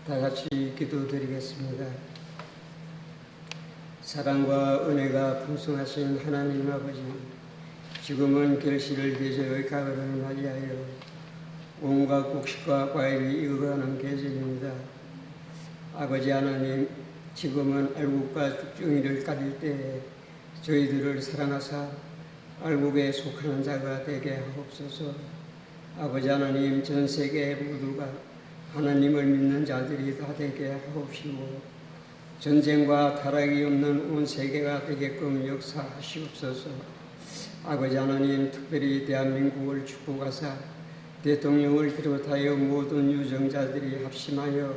다 같이 기도드리겠습니다. 사랑과 은혜가 풍성하신 하나님 아버지, 지금은 결실을 계절의 가을을 맞이하여 온갖 곡식과 과일이 익어가는 계절입니다. 아버지 하나님, 지금은 알곡과 쭉정이를 가릴 때에 저희들을 사랑하사 알곡에 속하는 자가 되게 하옵소서. 아버지 하나님, 전 세계 모두가 하나님을 믿는 자들이 다 되게 하옵시고 전쟁과 타락이 없는 온 세계가 되게끔 역사하시옵소서. 아버지 하나님, 특별히 대한민국을 축복하사 대통령을 비롯하여 모든 유정자들이 합심하여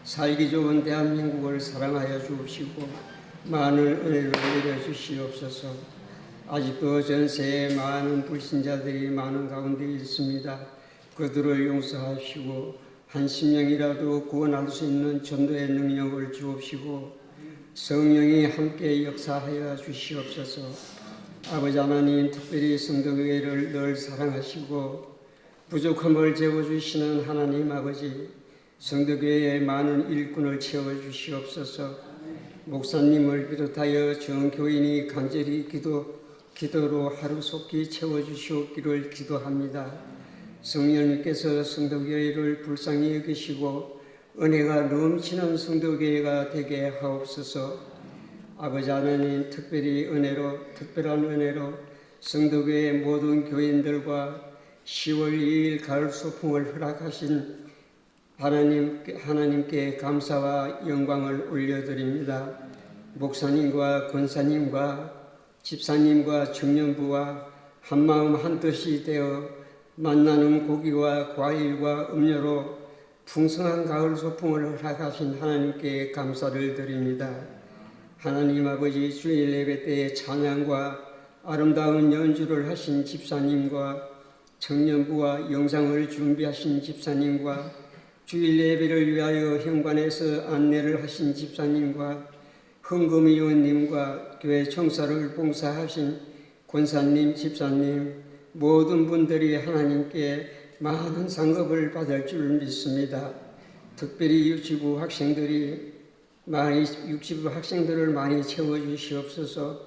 살기 좋은 대한민국을 사랑하여 주옵시고 많은 은혜를 내려주시옵소서. 아직도 전세에 많은 불신자들이 많은 가운데 있습니다. 그들을 용서하시고 한 심령이라도 구원할 수 있는 전도의 능력을 주옵시고 성령이 함께 역사하여 주시옵소서. 아버지 하나님, 특별히 성도교회를 늘 사랑하시고 부족함을 채워주시는 하나님 아버지, 성도교회의 많은 일꾼을 채워주시옵소서. 목사님을 비롯하여 전교인이 간절히 기도로 하루속히 채워주시옵기를 기도합니다. 성령님께서 성도교회를 불쌍히 여기시고 은혜가 넘치는 성도교회가 되게 하옵소서. 아버지 하나님, 특별한 은혜로 성도교회 모든 교인들과 10월 2일 가을 소풍을 허락하신 하나님께 감사와 영광을 올려드립니다. 목사님과 권사님과 집사님과 청년부와 한마음 한뜻이 되어 만나는 고기와 과일과 음료로 풍성한 가을 소풍을 허락하신 하나님께 감사를 드립니다. 하나님 아버지, 주일 예배 때의 찬양과 아름다운 연주를 하신 집사님과 청년부와 영상을 준비하신 집사님과 주일 예배를 위하여 현관에서 안내를 하신 집사님과 헌금위원님과 교회 청사를 봉사하신 권사님, 집사님, 모든 분들이 하나님께 많은 상급을 받을 줄 믿습니다. 특별히 유치부 학생들을 많이 채워주시옵소서.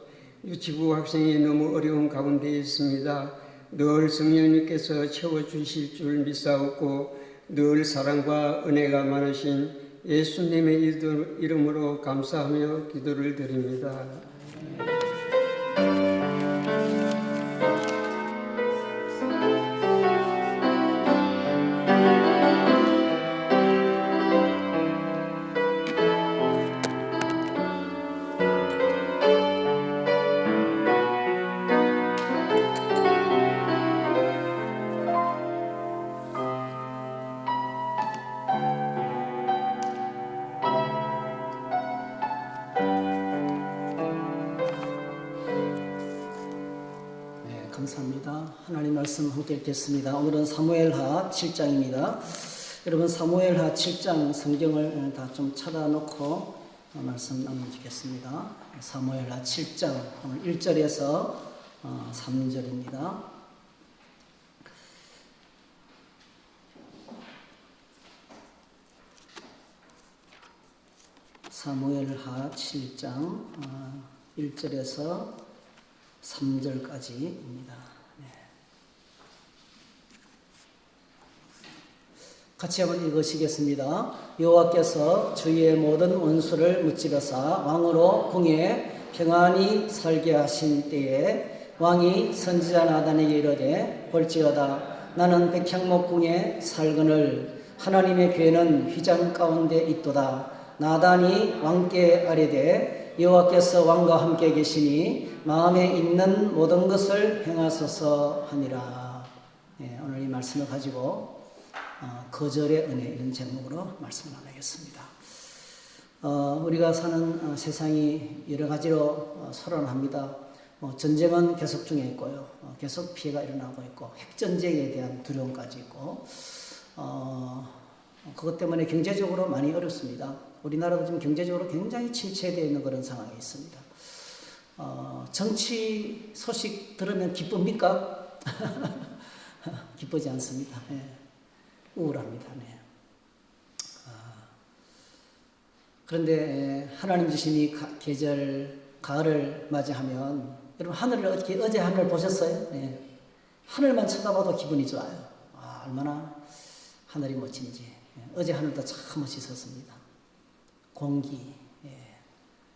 유치부 학생이 너무 어려운 가운데 있습니다. 늘 성령님께서 채워주실 줄 믿사옵고 늘 사랑과 은혜가 많으신 예수님의 이름으로 감사하며 기도를 드립니다. 감사합니다. 하나님 말씀 함께 읽겠습니다. 오늘은 사무엘하 7장입니다. 여러분, 사무엘하 7장 성경을 다 좀 찾아놓고 말씀 나눠주겠습니다. 사무엘하 7장 오늘 1절에서 3절입니다. 사무엘하 7장 1절에서 3절까지입니다. 같이 한번 읽으시겠습니다. 여호와께서 주의 모든 원수를 무찌르사 왕으로 궁에 평안히 살게 하신 때에 왕이 선지자 나단에게 이르되 볼지어다 나는 백향목 궁에 살거늘 하나님의 괴는 휘장 가운데 있도다. 나단이 왕께 아뢰되 여호와께서 왕과 함께 계시니 마음에 있는 모든 것을 행하소서 하니라. 오늘 이 말씀을 가지고 거절의 은혜 이런 제목으로 말씀을 나누겠습니다. 우리가 사는 세상이 여러 가지로 소란합니다. 전쟁은 계속 중에 있고요. 계속 피해가 일어나고 있고 핵전쟁에 대한 두려움까지 있고 그것 때문에 경제적으로 많이 어렵습니다. 우리나라도 지금 경제적으로 굉장히 침체되어 있는 그런 상황이 있습니다. 정치 소식 들으면 기쁩니까? 기쁘지 않습니다. 우울합니다. 네. 그런데 하나님 주신 이 계절 가을을 맞이하면 여러분 하늘을 어제 하늘 보셨어요? 예. 하늘만 쳐다봐도 기분이 좋아요. 아, 얼마나 하늘이 멋진지. 예. 어제 하늘도 참 멋있었습니다. 공기, 예.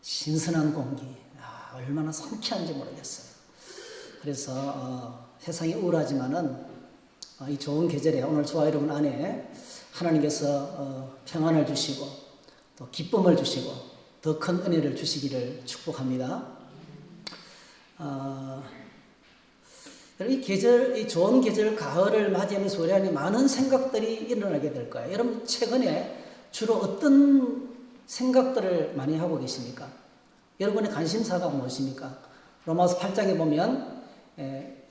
신선한 공기, 아, 얼마나 상쾌한지 모르겠어요. 그래서 세상이 우울하지만은 이 좋은 계절에 오늘 저와 여러분 안에 하나님께서 평안을 주시고 또 기쁨을 주시고 더 큰 은혜를 주시기를 축복합니다. 이 좋은 계절 가을을 맞이하면서 우리 안에 많은 생각들이 일어나게 될 거예요. 여러분 최근에 주로 어떤 생각들을 많이 하고 계십니까? 여러분의 관심사가 무엇입니까? 로마서 8장에 보면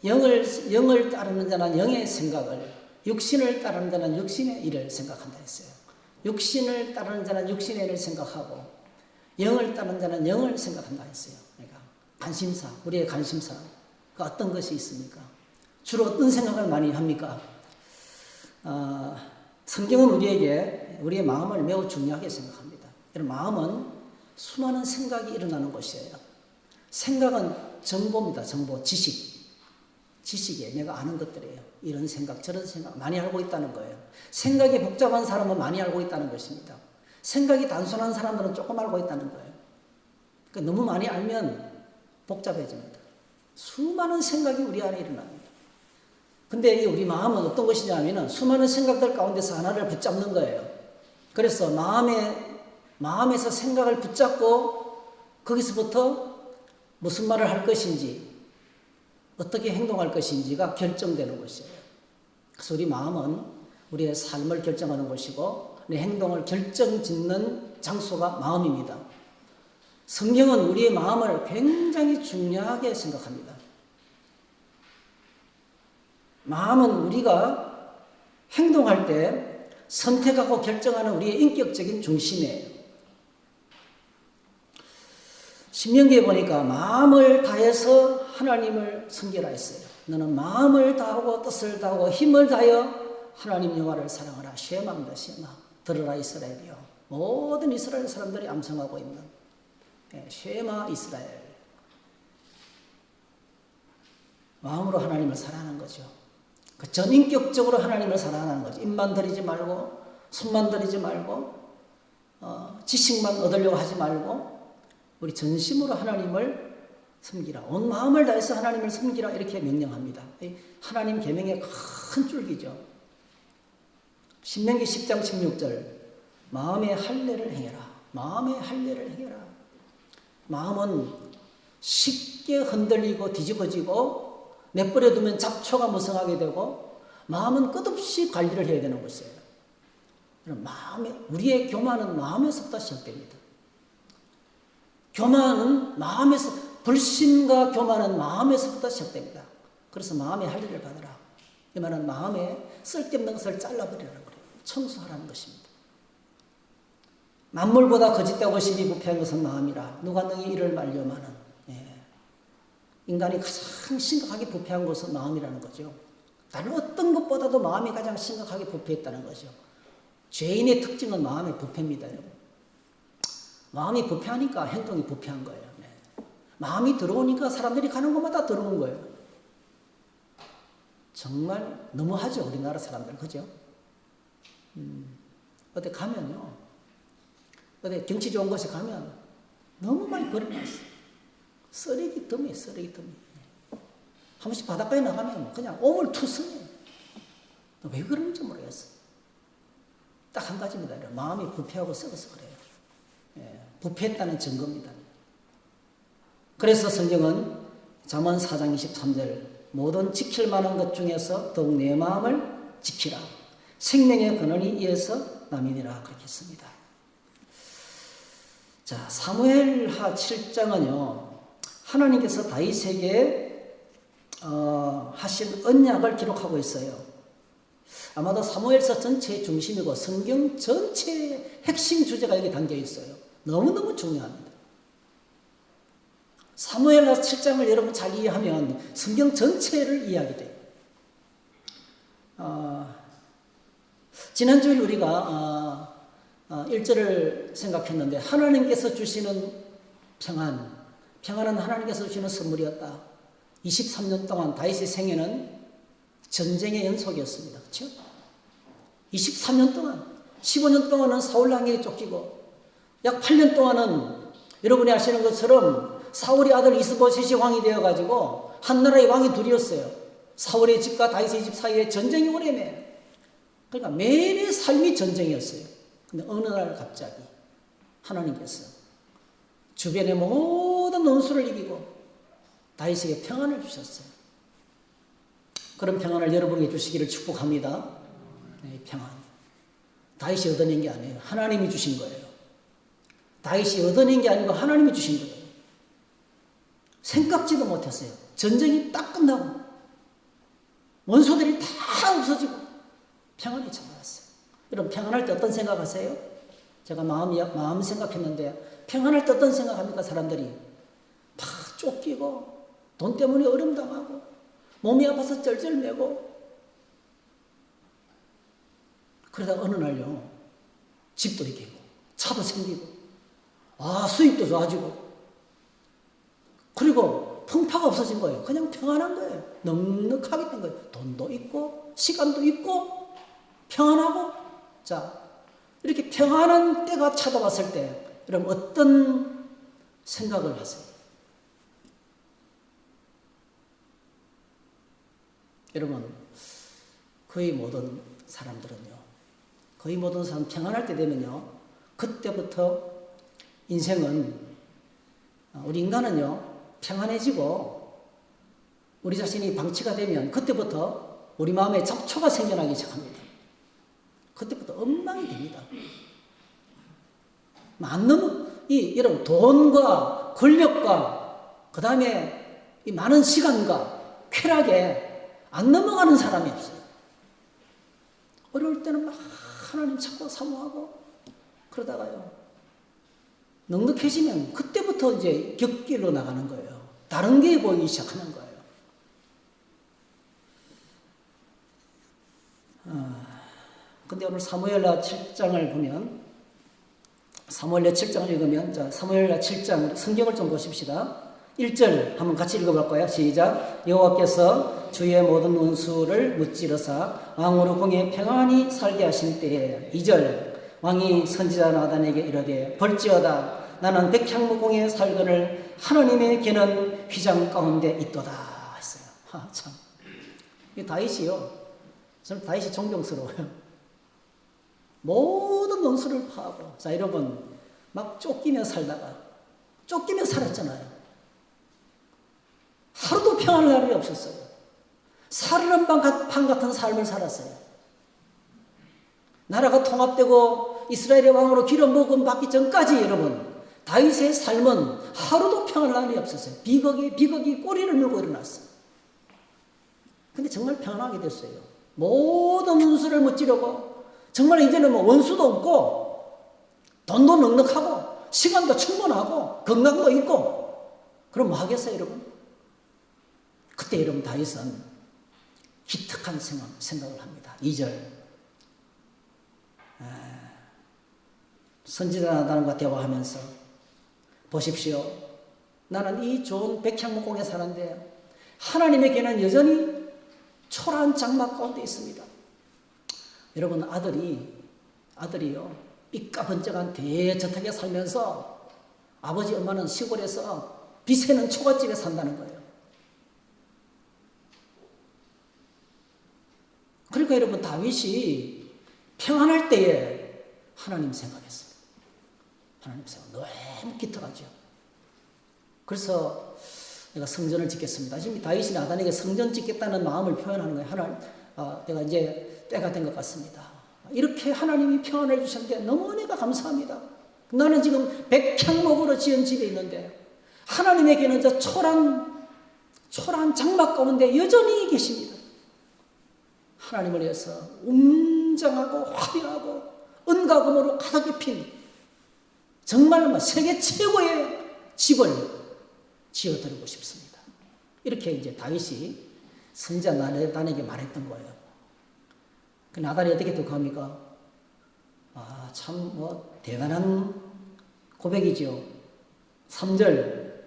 영을 따르는 자는 영의 생각을, 육신을 따르는 자는 육신의 일을 생각한다 했어요. 육신을 따르는 자는 육신의 일을 생각하고 영을 따르는 자는 영을 생각한다 했어요. 그러니까 관심사, 우리의 관심사가 어떤 것이 있습니까? 주로 어떤 생각을 많이 합니까? 성경은 우리의 마음을 매우 중요하게 생각합니다. 여러분, 마음은 수많은 생각이 일어나는 곳이에요. 생각은 정보입니다. 정보, 지식이에요. 내가 아는 것들이에요. 이런 생각, 저런 생각 많이 알고 있다는 거예요. 생각이 복잡한 사람은 많이 알고 있다는 것입니다. 생각이 단순한 사람들은 조금 알고 있다는 거예요. 그러니까 너무 많이 알면 복잡해집니다. 수많은 생각이 우리 안에 일어납니다. 근데 우리 마음은 어떤 것이냐면 수많은 생각들 가운데서 하나를 붙잡는 거예요. 그래서 마음에서 생각을 붙잡고 거기서부터 무슨 말을 할 것인지 어떻게 행동할 것인지가 결정되는 것이에요. 그래서 우리 마음은 우리의 삶을 결정하는 것이고 내 행동을 결정짓는 장소가 마음입니다. 성경은 우리의 마음을 굉장히 중요하게 생각합니다. 마음은 우리가 행동할 때 선택하고 결정하는 우리의 인격적인 중심이에요. 신명기에 보니까 마음을 다해서 하나님을 섬기라 했어요. 너는 마음을 다하고 뜻을 다하고 힘을 다하여 하나님 여호와를 사랑하라. 쉐마입니다. 쉐마. 들으라 이스라엘이요. 모든 이스라엘 사람들이 암송하고 있는 쉐마 이스라엘. 마음으로 하나님을 사랑하는 거죠. 전인격적으로 하나님을 사랑하는 거죠. 입만 들이지 말고 손만 들이지 말고 지식만 얻으려고 하지 말고 우리 전심으로 하나님을 섬기라. 온 마음을 다해서 하나님을 섬기라 이렇게 명령합니다. 하나님 계명의 큰 줄기죠. 신명기 10장 16절 마음의 할례를 행해라. 마음의 할례를 행해라. 마음은 쉽게 흔들리고 뒤집어지고 내버려 두면 잡초가 무성하게 되고 마음은 끝없이 관리를 해야 되는 것이에요. 우리의 교만은 마음에서부터 시작됩니다. 불신과 교만은 마음에서부터 시작됩니다. 그래서 마음의 할례를 받으라. 이 말은 마음에 쓸데없는 것을 잘라버리라는 거예요. 청소하라는 것입니다. 만물보다 거짓되고 심히 부패한 것은 마음이라. 누가 너희 이를 말려마는. 인간이 가장 심각하게 부패한 것은 마음이라는 거죠. 다른 어떤 것보다도 마음이 가장 심각하게 부패했다는 거죠. 죄인의 특징은 마음의 부패입니다, 여러분. 마음이 부패하니까 행동이 부패한 거예요. 마음이 들어오니까 사람들이 가는 곳마다 들어오는 거예요. 정말 너무하죠, 우리나라 사람들. 그죠? 어디 가면요. 어디 경치 좋은 곳에 가면 너무 많이 버려놨어요. 쓰레기 더미. 한 번씩 바닷가에 나가면 그냥 오물투성이에요. 왜 그런지 모르겠어요. 딱 한 가지입니다. 마음이 부패하고 썩어서 그래요. 부패했다는 증거입니다. 그래서 성경은 잠언 4장 23절 모든 지킬 만한 것 중에서 더욱 내 마음을 지키라. 생명의 근원이 이에서 남이니라 그렇게 했습니다. 자, 사무엘하 7장은요. 하나님께서 다윗에게 하신 언약을 기록하고 있어요. 아마도 사무엘서 전체의 중심이고 성경 전체의 핵심 주제가 여기 담겨 있어요. 너무너무 중요합니다. 사무엘하 7장을 여러분 잘 이해하면 성경 전체를 이해하게 돼요. 지난주에 우리가 1절을 생각했는데 하나님께서 주시는 평안은 하나님께서 주시는 선물이었다. 23년 동안 다윗의 생애는 전쟁의 연속이었습니다. 그렇죠? 23년 동안, 15년 동안은 사울 왕에게 쫓기고 약 8년 동안은 여러분이 아시는 것처럼 사울의 아들 이스보셋이 왕이 되어가지고 한 나라의 왕이 둘이었어요. 사울의 집과 다윗의 집 사이에 전쟁이 오래매. 그러니까 매일의 삶이 전쟁이었어요. 근데 어느 날 갑자기 하나님께서 주변의 모든 원수를 이기고 다윗에게 평안을 주셨어요. 그런 평안을 여러분에게 주시기를 축복합니다. 네, 평안. 다윗이 얻어낸 게 아니에요. 하나님이 주신 거예요. 다윗이 얻어낸 게 아니고 하나님이 주신 거예요. 생각지도 못했어요. 전쟁이 딱 끝나고 원수들이 다 없어지고 평안이 찾아왔어요. 여러분 평안할 때 어떤 생각하세요? 제가 마음 생각했는데 평안할 때 어떤 생각합니까? 사람들이 막 쫓기고 돈 때문에 어려움당하고 몸이 아파서 쩔쩔매고 그러다 어느 날요 집도 이기고 차도 생기고 수입도 좋아지고 그리고 풍파가 없어진 거예요. 그냥 평안한 거예요. 넉넉하게 된 거예요. 돈도 있고 시간도 있고 평안하고 자 이렇게 평안한 때가 찾아왔을 때 여러분 어떤 생각을 하세요? 여러분 거의 모든 사람들은요 거의 모든 사람 평안할 때 되면요 그때부터 인생은 우리 인간은요 평안해지고 우리 자신이 방치가 되면 그때부터 우리 마음에 잡초가 생겨나기 시작합니다. 그때부터 엉망이 됩니다. 여러분 돈과 권력과 그 다음에 이 많은 시간과 쾌락에 안 넘어가는 사람이 없어요. 어려울 때는 막 하나님 찾고 사모하고 그러다가요 넉넉해지면 그때부터 이제 격길로 나가는 거예요. 다른 게 보이기 시작하는 거예요. 근데 오늘 사무엘하 7장을 보면 사무엘하 7장을 읽으면 자 사무엘하 7장 성경을 좀 보십시다. 1절 한번 같이 읽어볼까요? 시작. 여호와께서 주의 모든 원수를 무찌르사 왕으로 공에 평안히 살게 하신 때에 2절 왕이 선지자 나단에게 이르되 벌지어다 나는 백향무공에 살거늘 하나님의 개는 휘장 가운데 있도다 했어요. 참. 이 다윗이요. 저는 다윗이 존경스러워요. 모든 원수를 파하고 자 여러분 막 쫓기며 살다가 쫓기며 살았잖아요. 하루도 평안할 날이 없었어요. 살얼음 판 같은 삶을 살았어요. 나라가 통합되고 이스라엘의 왕으로 기름 부음 받기 전까지 여러분 다윗의 삶은 하루도 평안할 날이 없었어요. 비극이 꼬리를 물고 일어났어요. 근데 정말 평안하게 됐어요. 모든 원수를 무찌르고 정말 이제는 뭐 원수도 없고 돈도 넉넉하고 시간도 충분하고 건강도 있고 그럼 뭐 하겠어요 여러분? 그때 여러분 다윗은 기특한 생각을 합니다. 2절 선지자 나단과 대화하면서 보십시오. 나는 이 좋은 백향목공에 사는데 하나님의 개는 여전히 초라한 장막 가운데 있습니다. 여러분 아들이요 삐까번쩍한 대저택에 살면서 아버지 엄마는 시골에서 비새는 초가집에 산다는 거예요. 그러니까 여러분 다윗이 평안할 때에 하나님 생각했습니다. 하나님 생각 너무 기특하죠. 그래서 내가 성전을 짓겠습니다. 지금 다윗이 나단에게 성전 짓겠다는 마음을 표현하는 거예요. 하나님, 내가 이제 때가 된 것 같습니다. 이렇게 하나님이 평안해 주셨는데 너무 내가 감사합니다. 나는 지금 백향목으로 지은 집에 있는데 하나님에게는 저 초라한 장막 가운데 여전히 계십니다. 하나님을 위해서 웅장하고 화려하고 은가금으로 가득히 핀 정말 세계 최고의 집을 지어드리고 싶습니다. 이렇게 이제 다윗이 선지자 나단에게 말했던 거예요. 그 나단이 어떻게 독합니까? 참 뭐 대단한 고백이죠. 3절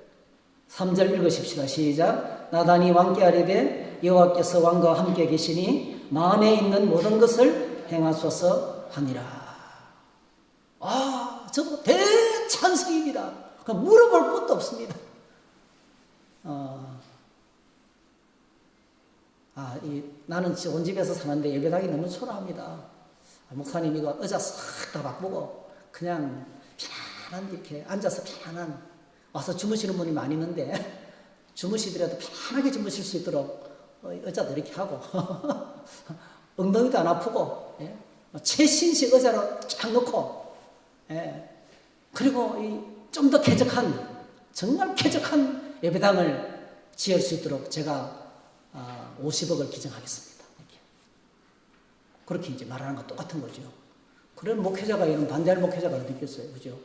읽으십시다. 시작. 나단이 왕께 아뢰되 여호와께서 왕과 함께 계시니 마음에 있는 모든 것을 행하소서 하니라. 저거 대찬성입니다. 물어볼 것도 없습니다. 나는 온 집에서 사는데 예배당이 너무 초라합니다. 목사님 이거 의자 싹 다 바꾸고 그냥 편안한 이렇게 앉아서 편안 와서 주무시는 분이 많이 있는데 주무시더라도 편하게 주무실 수 있도록 의자도 이렇게 하고 엉덩이도 안 아프고 최신식 의자로 쫙 놓고 그리고 좀 더 쾌적한 정말 쾌적한 예배당을 지을 수 있도록 제가 50억을 기증하겠습니다. 그렇게 이제 말하는 것 똑같은 거죠. 그런 목회자가 이런 반대할 목회자가 어디 있겠어요, 그죠?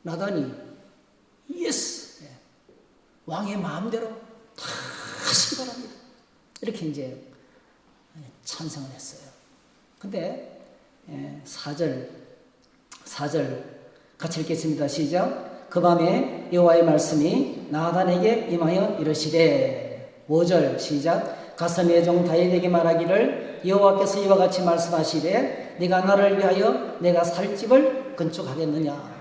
나단이 예스 왕의 마음대로 다 하시기 바랍니다. 이렇게 이제 찬성을 했어요. 근데 4절 같이 읽겠습니다. 시작. 그 밤에 여호와의 말씀이 나단에게 임하여 이르시되 5절 시작. 가서 내 종 다윗에게 말하기를 여호와께서 이와 같이 말씀하시되 네가 나를 위하여 내가 살 집을 건축하겠느냐.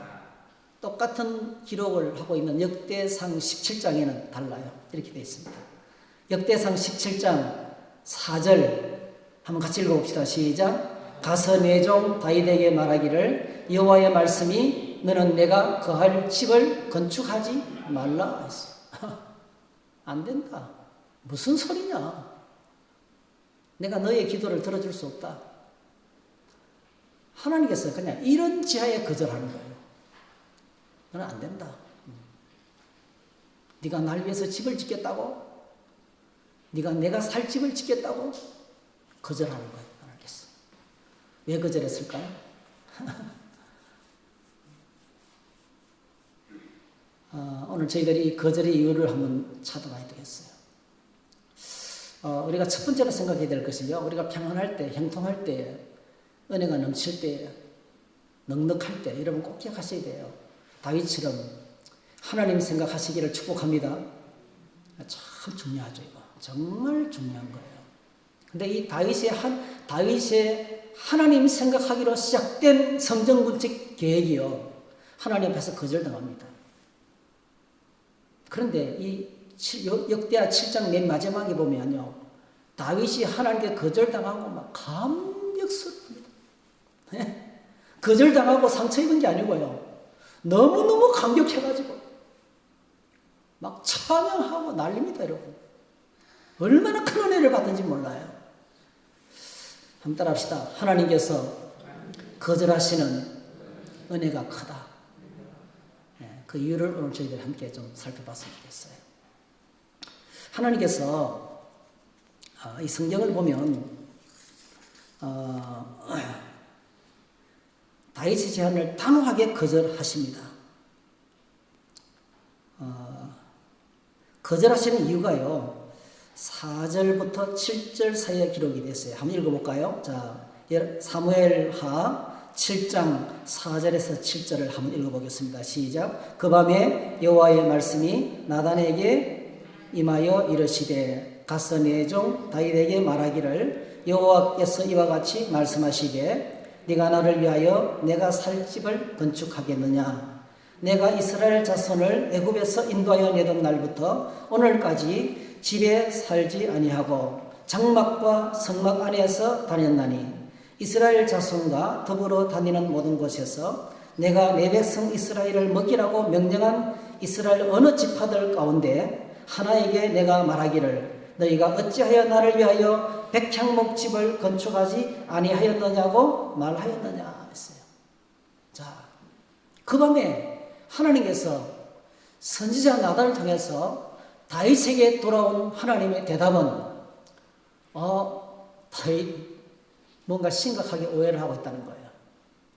똑같은 기록을 하고 있는 역대상 17장에는 달라요. 이렇게 되어 있습니다. 역대상 17장 4절 한번 같이 읽어봅시다. 시작. 가서 내 종 다윗에게 말하기를 여호와의 말씀이 너는 내가 거할 집을 건축하지 말라 했어. 안 된다. 무슨 소리냐. 내가 너의 기도를 들어줄 수 없다. 하나님께서 그냥 이런 지하에 거절하는 거예요. 너는 안 된다. 네가 날 위해서 집을 짓겠다고? 네가 내가 살 집을 짓겠다고? 거절하는 거예요. 하나님께서. 왜 거절했을까요? 오늘 저희들이 거절의 이유를 한번 찾아봐야 되겠어요. 우리가 첫 번째로 생각해야 될 것은요. 우리가 평안할 때, 형통할 때, 은혜가 넘칠 때, 넉넉할 때 여러분 꼭 기억하셔야 돼요. 다윗처럼 하나님 생각하시기를 축복합니다. 참 중요하죠. 이거 정말 중요한 거예요. 근데 이 다윗의 하나님 생각하기로 시작된 성전건축 계획이요. 하나님 앞에서 거절당합니다. 그런데 이 역대하 7장 맨 마지막에 보면요. 다윗이 하나님께 거절당하고 막 감격스럽습니다. 거절당하고 상처 입은 게 아니고요. 너무너무 감격해가지고 막 찬양하고 난립니다, 여러분. 얼마나 큰 은혜를 받은지 몰라요. 한번 따라합시다. 하나님께서 거절하시는 은혜가 크다. 그 이유를 오늘 저희들 함께 좀 살펴봤으면 좋겠어요. 하나님께서 이 성경을 보면 다윗의 제안을 단호하게 거절하십니다. 거절하시는 이유가요. 4절부터 7절 사이에 기록이 됐어요. 한번 읽어볼까요? 자, 사무엘하 7장 4절에서 7절을 한번 읽어보겠습니다. 시작. 그 밤에 여호와의 말씀이 나단에게 임하여 이르시되 가서 내 종 다윗에게 말하기를 여호와께서 이와 같이 말씀하시되 네가 나를 위하여 내가 살 집을 건축하겠느냐. 내가 이스라엘 자손을 애굽에서 인도하여 내던 날부터 오늘까지 집에 살지 아니하고 장막과 성막 안에서 다녔나니 이스라엘 자손과 더불어 다니는 모든 곳에서 내가 내 백성 이스라엘을 먹이라고 명령한 이스라엘 어느 지파들 가운데 하나에게 내가 말하기를 너희가 어찌하여 나를 위하여 백향목 집을 건축하지 아니하였느냐고 말하였느냐 했어요. 자, 그 밤에 하나님께서 선지자 나단을 통해서 다윗에게 돌아온 하나님의 대답은 다윗 뭔가 심각하게 오해를 하고 있다는 거예요.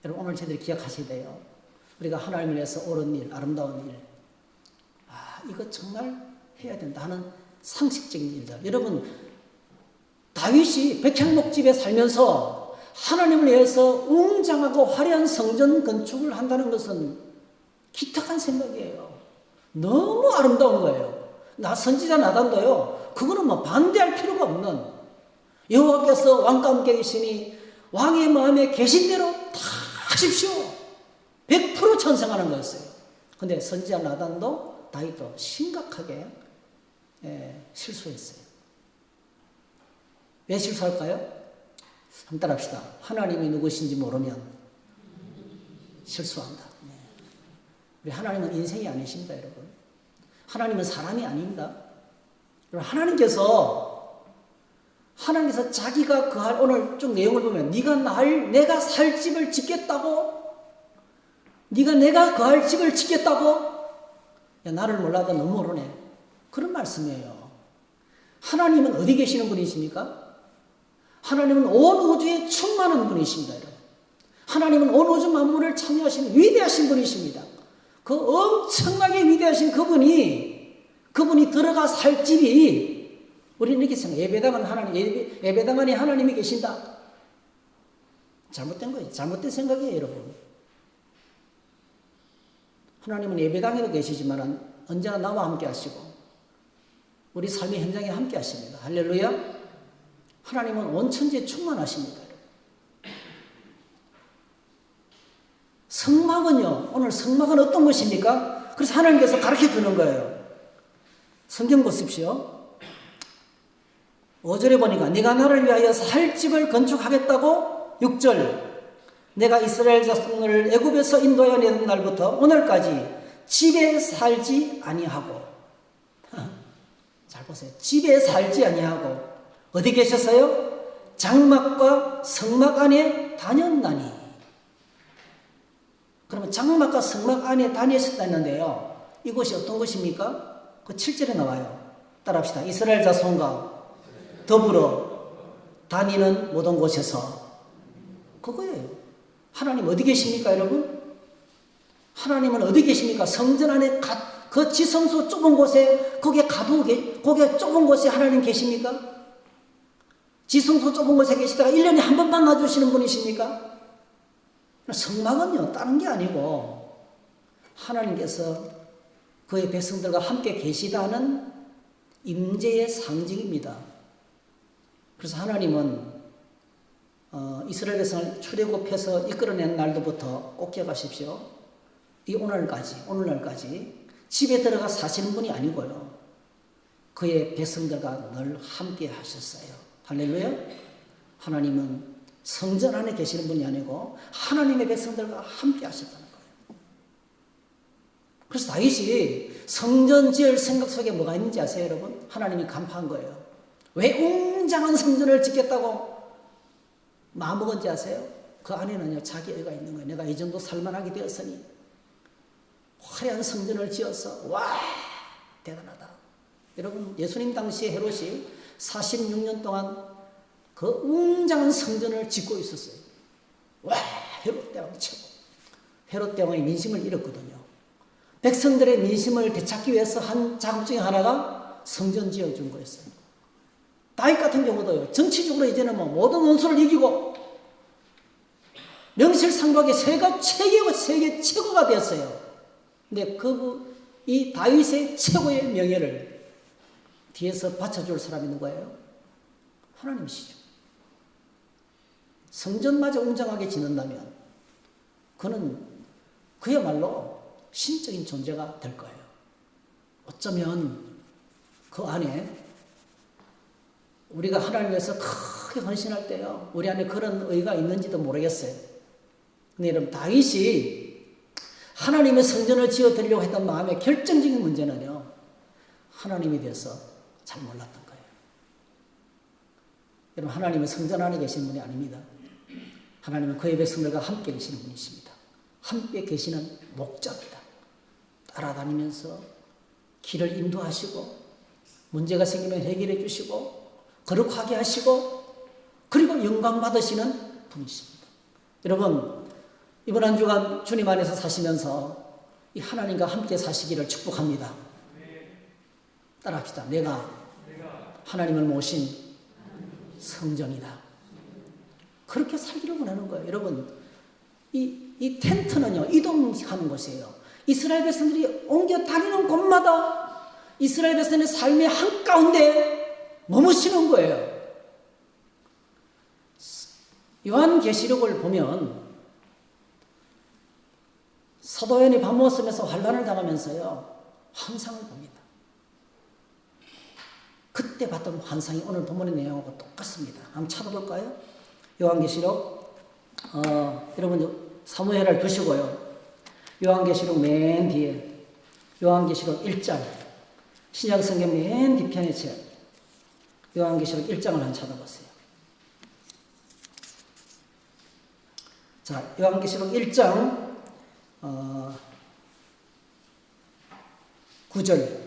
여러분 오늘 저희들이 기억하셔야 돼요. 우리가 하나님을 위해서 옳은 일, 아름다운 일, 이거 정말 해야 된다 하는 상식적인 일들. 여러분 다윗이 백향목집에 살면서 하나님을 위해서 웅장하고 화려한 성전 건축을 한다는 것은 기특한 생각이에요. 너무 아름다운 거예요. 선지자 나단도요, 그거는 뭐 반대할 필요가 없는, 여호와께서 왕과 함께 계시니 왕의 마음에 계신 대로 다 하십시오. 100% 찬성하는 거였어요. 근데 선지자 나단도 다윗도 심각하게 실수했어요. 왜 실수할까요? 한번 따라합시다. 하나님이 누구신지 모르면 실수한다. 우리 하나님은 인생이 아니십니다, 여러분. 하나님은 사람이 아닙니다. 하나님께서 자기가 거할, 오늘 쭉 내용을 보면 내가 살 집을 짓겠다고, 내가 거할 집을 짓겠다고, 야, 나를 몰라도 너무 모르네, 그런 말씀이에요. 하나님은 어디 계시는 분이십니까? 하나님은 온 우주에 충만한 분이십니다, 여러분. 하나님은 온 우주 만물을 참여하시는 위대하신 분이십니다. 그 엄청나게 위대하신 그분이 들어가 살 집이, 우리는 이렇게 생각해요. 예배당 안에 하나님이 계신다. 잘못된 거예요. 잘못된 생각이에요, 여러분. 하나님은 예배당에도 계시지만 언제나 나와 함께 하시고 우리 삶의 현장에 함께 하십니다. 할렐루야. 하나님은 온 천지에 충만하십니다. 성막은요, 오늘 성막은 어떤 것입니까? 그래서 하나님께서 가르쳐 주는 거예요. 성경 보십시오. 5절에 보니까 네가 나를 위하여 살 집을 건축하겠다고. 6절, 내가 이스라엘 자손을 애굽에서 인도하여 내는 날부터 오늘까지 집에 살지 아니하고. 잘 보세요. 집에 살지 아니하고 어디 계셨어요? 장막과 성막 안에 다녔나니. 그러면 장막과 성막 안에 다녔었다는데요, 이곳이 어떤 곳입니까? 그 7절에 나와요. 따라합시다. 이스라엘 자손과 더불어 다니는 모든 곳에서. 그거예요. 하나님 어디 계십니까, 여러분? 하나님은 어디 계십니까? 성전 안에 그 지성소 좁은 곳에, 거기에 좁은 곳에 하나님 계십니까? 지성소 좁은 곳에 계시다가 1년에 한 번만 놔주시는 분이십니까? 성막은요, 다른 게 아니고 하나님께서 그의 백성들과 함께 계시다는 임재의 상징입니다. 그래서 하나님은 이스라엘 백성을 출애굽해서 이끌어낸 날부터 꼭 기억하십시오. 오늘날까지 집에 들어가 사시는 분이 아니고요, 그의 백성들과 늘 함께 하셨어요. 할렐루야. 하나님은 성전 안에 계시는 분이 아니고 하나님의 백성들과 함께 하셨다는 거예요. 그래서 다윗이 성전 지을 생각 속에 뭐가 있는지 아세요, 여러분? 하나님이 간파한 거예요. 왜 웅장한 성전을 짓겠다고 마음먹은지 아세요? 그 안에는요, 자기 애가 있는 거예요. 내가 이 정도 살만하게 되었으니 화려한 성전을 지어서, 와, 대단하다. 여러분, 예수님 당시에 헤롯이 46년 동안 그 웅장한 성전을 짓고 있었어요. 와, 헤롯 대왕 최고. 헤롯 대왕의 민심을 잃었거든요. 백성들의 민심을 되찾기 위해서 한 작업 중에 하나가 성전 지어준 거였어요. 다윗 같은 경우도요, 정치적으로 이제는 모든 원수를 이기고 명실상부하게 세계 최고가 되었어요. 근데 이 다윗의 최고의 명예를 뒤에서 받쳐줄 사람이 누구예요? 하나님이시죠. 성전마저 웅장하게 짓는다면 그는 그야말로 신적인 존재가 될 거예요. 어쩌면 그 안에 우리가 하나님을 위해서 크게 헌신할 때요, 우리 안에 그런 의가 있는지도 모르겠어요. 근데 여러분, 다윗이 하나님의 성전을 지어드리려고 했던 마음의 결정적인 문제는요, 하나님에 대해서 잘 몰랐던 거예요. 여러분, 하나님은 성전 안에 계시는 분이 아닙니다. 하나님은 그의 백성들과 함께 계시는 분이십니다. 함께 계시는 목자입니다. 따라다니면서 길을 인도하시고 문제가 생기면 해결해 주시고 거룩하게 하시고 그리고 영광 받으시는 분이십니다. 여러분, 이번 한 주간 주님 안에서 사시면서 이 하나님과 함께 사시기를 축복합니다. 따라합시다. 내가 하나님을 모신 성전이다. 그렇게 살기를 원하는 거예요. 여러분, 이 텐트는요, 이동하는 곳이에요. 이스라엘 백성들이 옮겨 다니는 곳마다 이스라엘 백성의 삶의 한가운데 머무시는 거예요. 요한계시록을 보면 사도 요한이 밥 먹으면서 환난을 당하면서요, 환상을 봅니다. 그때 봤던 환상이 오늘 본문의 내용하고 똑같습니다. 한번 찾아볼까요? 요한계시록, 여러분 사무엘을 두시고요. 요한계시록 맨 뒤에, 요한계시록 1장, 신약성경 맨 뒤편에 요한계시록 1장을 한번 찾아보세요. 자, 요한계시록 1장 9절,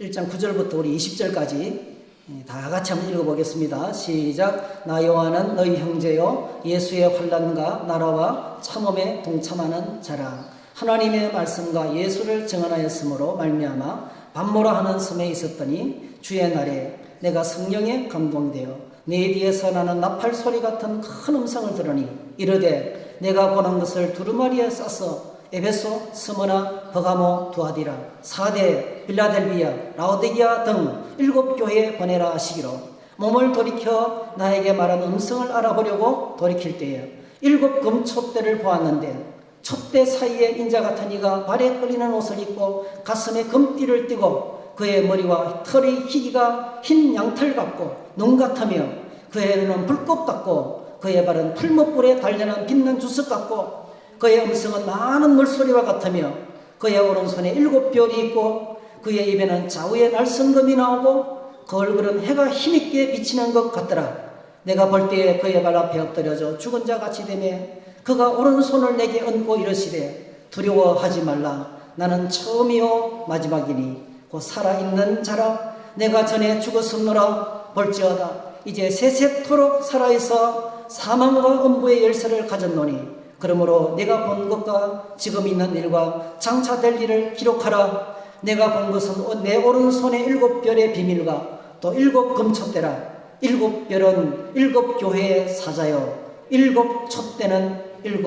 1장 9절부터 우리 20절까지 다 같이 한번 읽어보겠습니다. 시작. 나 요한은 너희 형제요 예수의 환난과 나라와 참음에 동참하는 자라. 하나님의 말씀과 예수를 증언하였으므로 말미암아 반모라 하는 섬에 있었더니 주의 날에 내가 성령에 감동되어 내 뒤에서 나는 나팔 소리 같은 큰 음성을 들으니 이르되 내가 보는 것을 두루마리에 싸서 에베소, 스무나, 버가모, 두아디라, 사대, 빌라델비아, 라오디게아 등 7교회에 보내라 하시기로 몸을 돌이켜 나에게 말한 음성을 알아보려고 돌이킬 때에 7 금촛대를 보았는데 촛대 사이에 인자 같은 이가 발에 끌리는 옷을 입고 가슴에 금띠를 띠고 그의 머리와 털이 희기가 흰 양털 같고 눈 같으며 그의 눈은 불꽃 같고 그의 발은 풀무불에 달려난 빛난 주석 같고 그의 음성은 많은 물소리와 같으며 그의 오른손에 7별이 있고 그의 입에는 좌우에 날성금이 나오고 그 얼굴은 해가 힘있게 비치는 것 같더라. 내가 볼 때에 그의 발 앞에 엎드려져 죽은 자 같이 되매 그가 오른손을 내게 얹고 이르시되 두려워하지 말라. 나는 처음이요 마지막이니 곧 살아있는 자라. 내가 전에 죽었음노라. 볼지어다 이제 세세토록 살아있어 사망과 음부의 열쇠를 가졌노니 그러므로 내가 본 것과 지금 있는 일과 장차 될 일을 기록하라. 내가 본 것은 내 오른손에 7별의 비밀과 또 7 금촛대라. 7별은 7 교회의 사자요 7 촛대는 7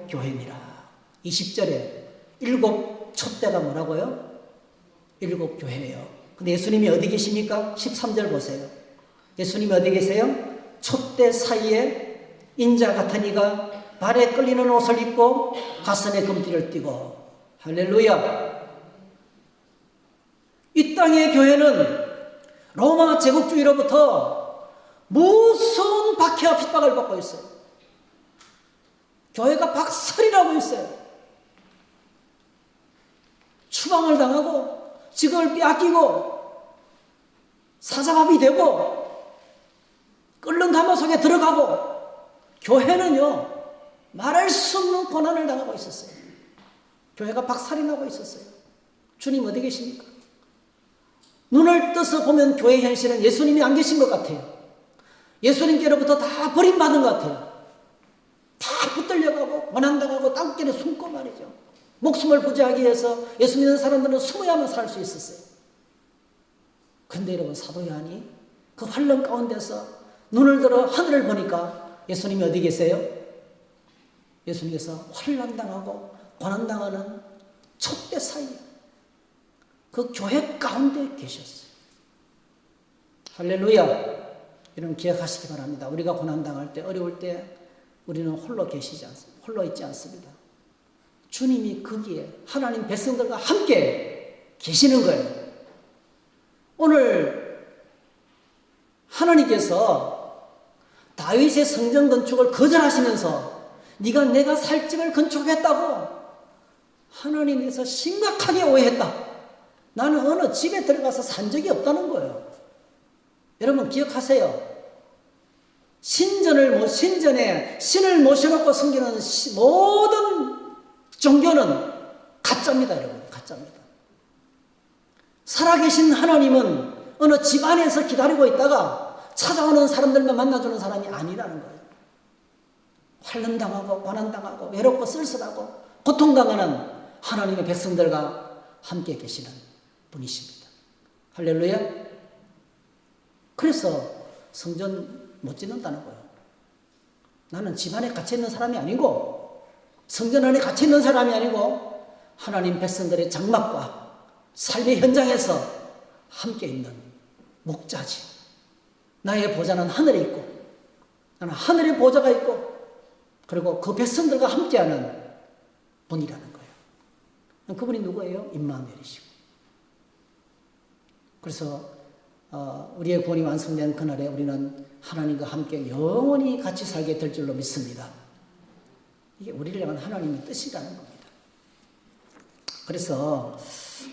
교회니라. 20절에 7 촛대가 뭐라고요? 7 교회예요. 근데 예수님이 어디 계십니까? 13절 보세요. 예수님이 어디 계세요? 촛대 사이에 인자 같은 이가 발에 끌리는 옷을 입고 가슴에 금띠를 띠고. 할렐루야. 이 땅의 교회는 로마 제국주의로부터 무서운 박해와 핍박을 받고 있어요. 교회가 박살이 나고 있어요. 추방을 당하고 직업을 빼앗기고 사자밥이 되고 끓는 가마 속에 들어가고 교회는요 말할 수 없는 고난을 당하고 있었어요. 교회가 박살이 나고 있었어요. 주님 어디 계십니까? 눈을 떠서 보면 교회 현실은 예수님이 안 계신 것 같아요. 예수님께로부터 다 버림받은 것 같아요. 다 붙들려가고 고난당하고 땅길에 숨고 말이죠. 목숨을 부지하기 위해서 예수 믿는 사람들은 숨어야만 살 수 있었어요. 그런데 여러분 사도 요한이 그 환란 가운데서 눈을 들어 하늘을 보니까 예수님이 어디 계세요? 예수님께서 환난당하고 고난당하는 촛대 사이에 그 교회 가운데 계셨어요. 할렐루야. 여러분 기억하시기 바랍니다. 우리가 고난당할 때 어려울 때 우리는 홀로 계시지 않습니다. 홀로 있지 않습니다. 주님이 거기에 하나님 백성들과 함께 계시는 거예요. 오늘 하나님께서 다윗의 성전 건축을 거절하시면서 네가 내가 살 집을 건축했다고 하나님께서 심각하게 오해했다. 나는 어느 집에 들어가서 산 적이 없다는 거예요. 여러분 기억하세요. 신전에 신을 모셔놓고 섬기는 모든 종교는 가짜입니다. 여러분 가짜입니다. 살아계신 하나님은 어느 집 안에서 기다리고 있다가 찾아오는 사람들만 만나주는 사람이 아니라는 거예요. 환난당하고 고난당하고 외롭고 쓸쓸하고 고통당하는 하나님의 백성들과 함께 계시는 분이십니다. 할렐루야. 그래서 성전 못 짓는다는 거예요. 나는 집안에 갇혀있는 사람이 아니고 성전 안에 갇혀있는 사람이 아니고 하나님 백성들의 장막과 삶의 현장에서 함께 있는 목자지. 나의 보좌는 하늘에 있고 나는 하늘에 보좌가 있고 그리고 그 백성들과 함께하는 분이라는 거예요. 그분이 누구예요? 임마누엘이시고. 그래서 우리의 구원이 완성된 그날에 우리는 하나님과 함께 영원히 같이 살게 될 줄로 믿습니다. 이게 우리를 향한 하나님의 뜻이라는 겁니다. 그래서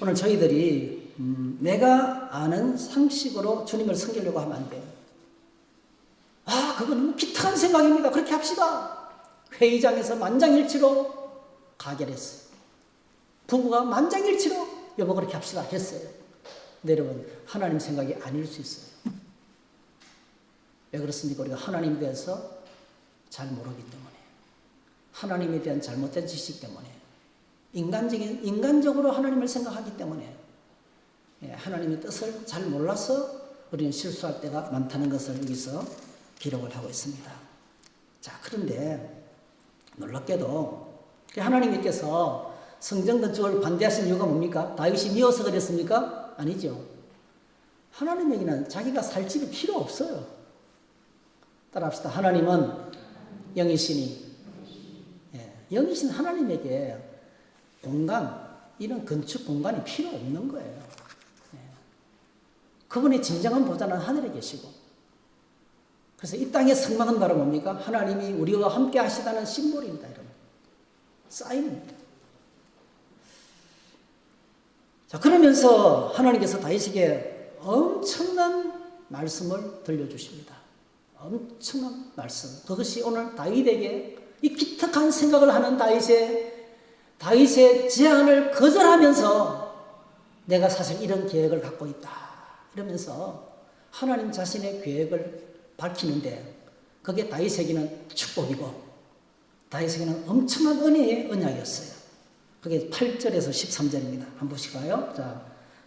오늘 저희들이 내가 아는 상식으로 주님을 섬기려고 하면 안 돼요. 그건 너무 기특한 생각입니다. 그렇게 합시다. 회의장에서 만장일치로 가결했어요. 부부가 만장일치로 여보 그렇게 합시다 했어요. 근데 여러분 하나님 생각이 아닐 수 있어요. 왜 그렇습니까? 우리가 하나님에 대해서 잘 모르기 때문에, 하나님에 대한 잘못된 지식 때문에, 인간적으로 하나님을 생각하기 때문에 하나님의 뜻을 잘 몰라서 우리는 실수할 때가 많다는 것을 여기서 기록을 하고 있습니다. 자, 그런데 놀랍게도 하나님께서 성전 건축을 반대하신 이유가 뭡니까? 다윗이 미워서 그랬습니까? 아니죠. 하나님에게는 자기가 살 집이 필요 없어요. 따라합시다. 하나님은 영이시니, 영이신 하나님에게 공간, 이런 건축 공간이 필요 없는 거예요. 그분의 진정한 보좌는 하늘에 계시고, 그래서 이 땅의 성막은 바로 뭡니까? 하나님이 우리와 함께 하시다는 심볼입니다. 여러분. 사인입니다. 자, 그러면서 하나님께서 다윗에게 엄청난 말씀을 들려주십니다. 엄청난 말씀. 그것이 오늘 다윗에게 이 기특한 생각을 하는 다윗의 제안을 거절하면서 내가 사실 이런 계획을 갖고 있다. 이러면서 하나님 자신의 계획을 밝히는데 그게 다윗에게는 축복이고 다윗에게는 엄청난 은혜의 언약이었어요. 그게 8절에서 13절입니다. 한 보실까요? 자,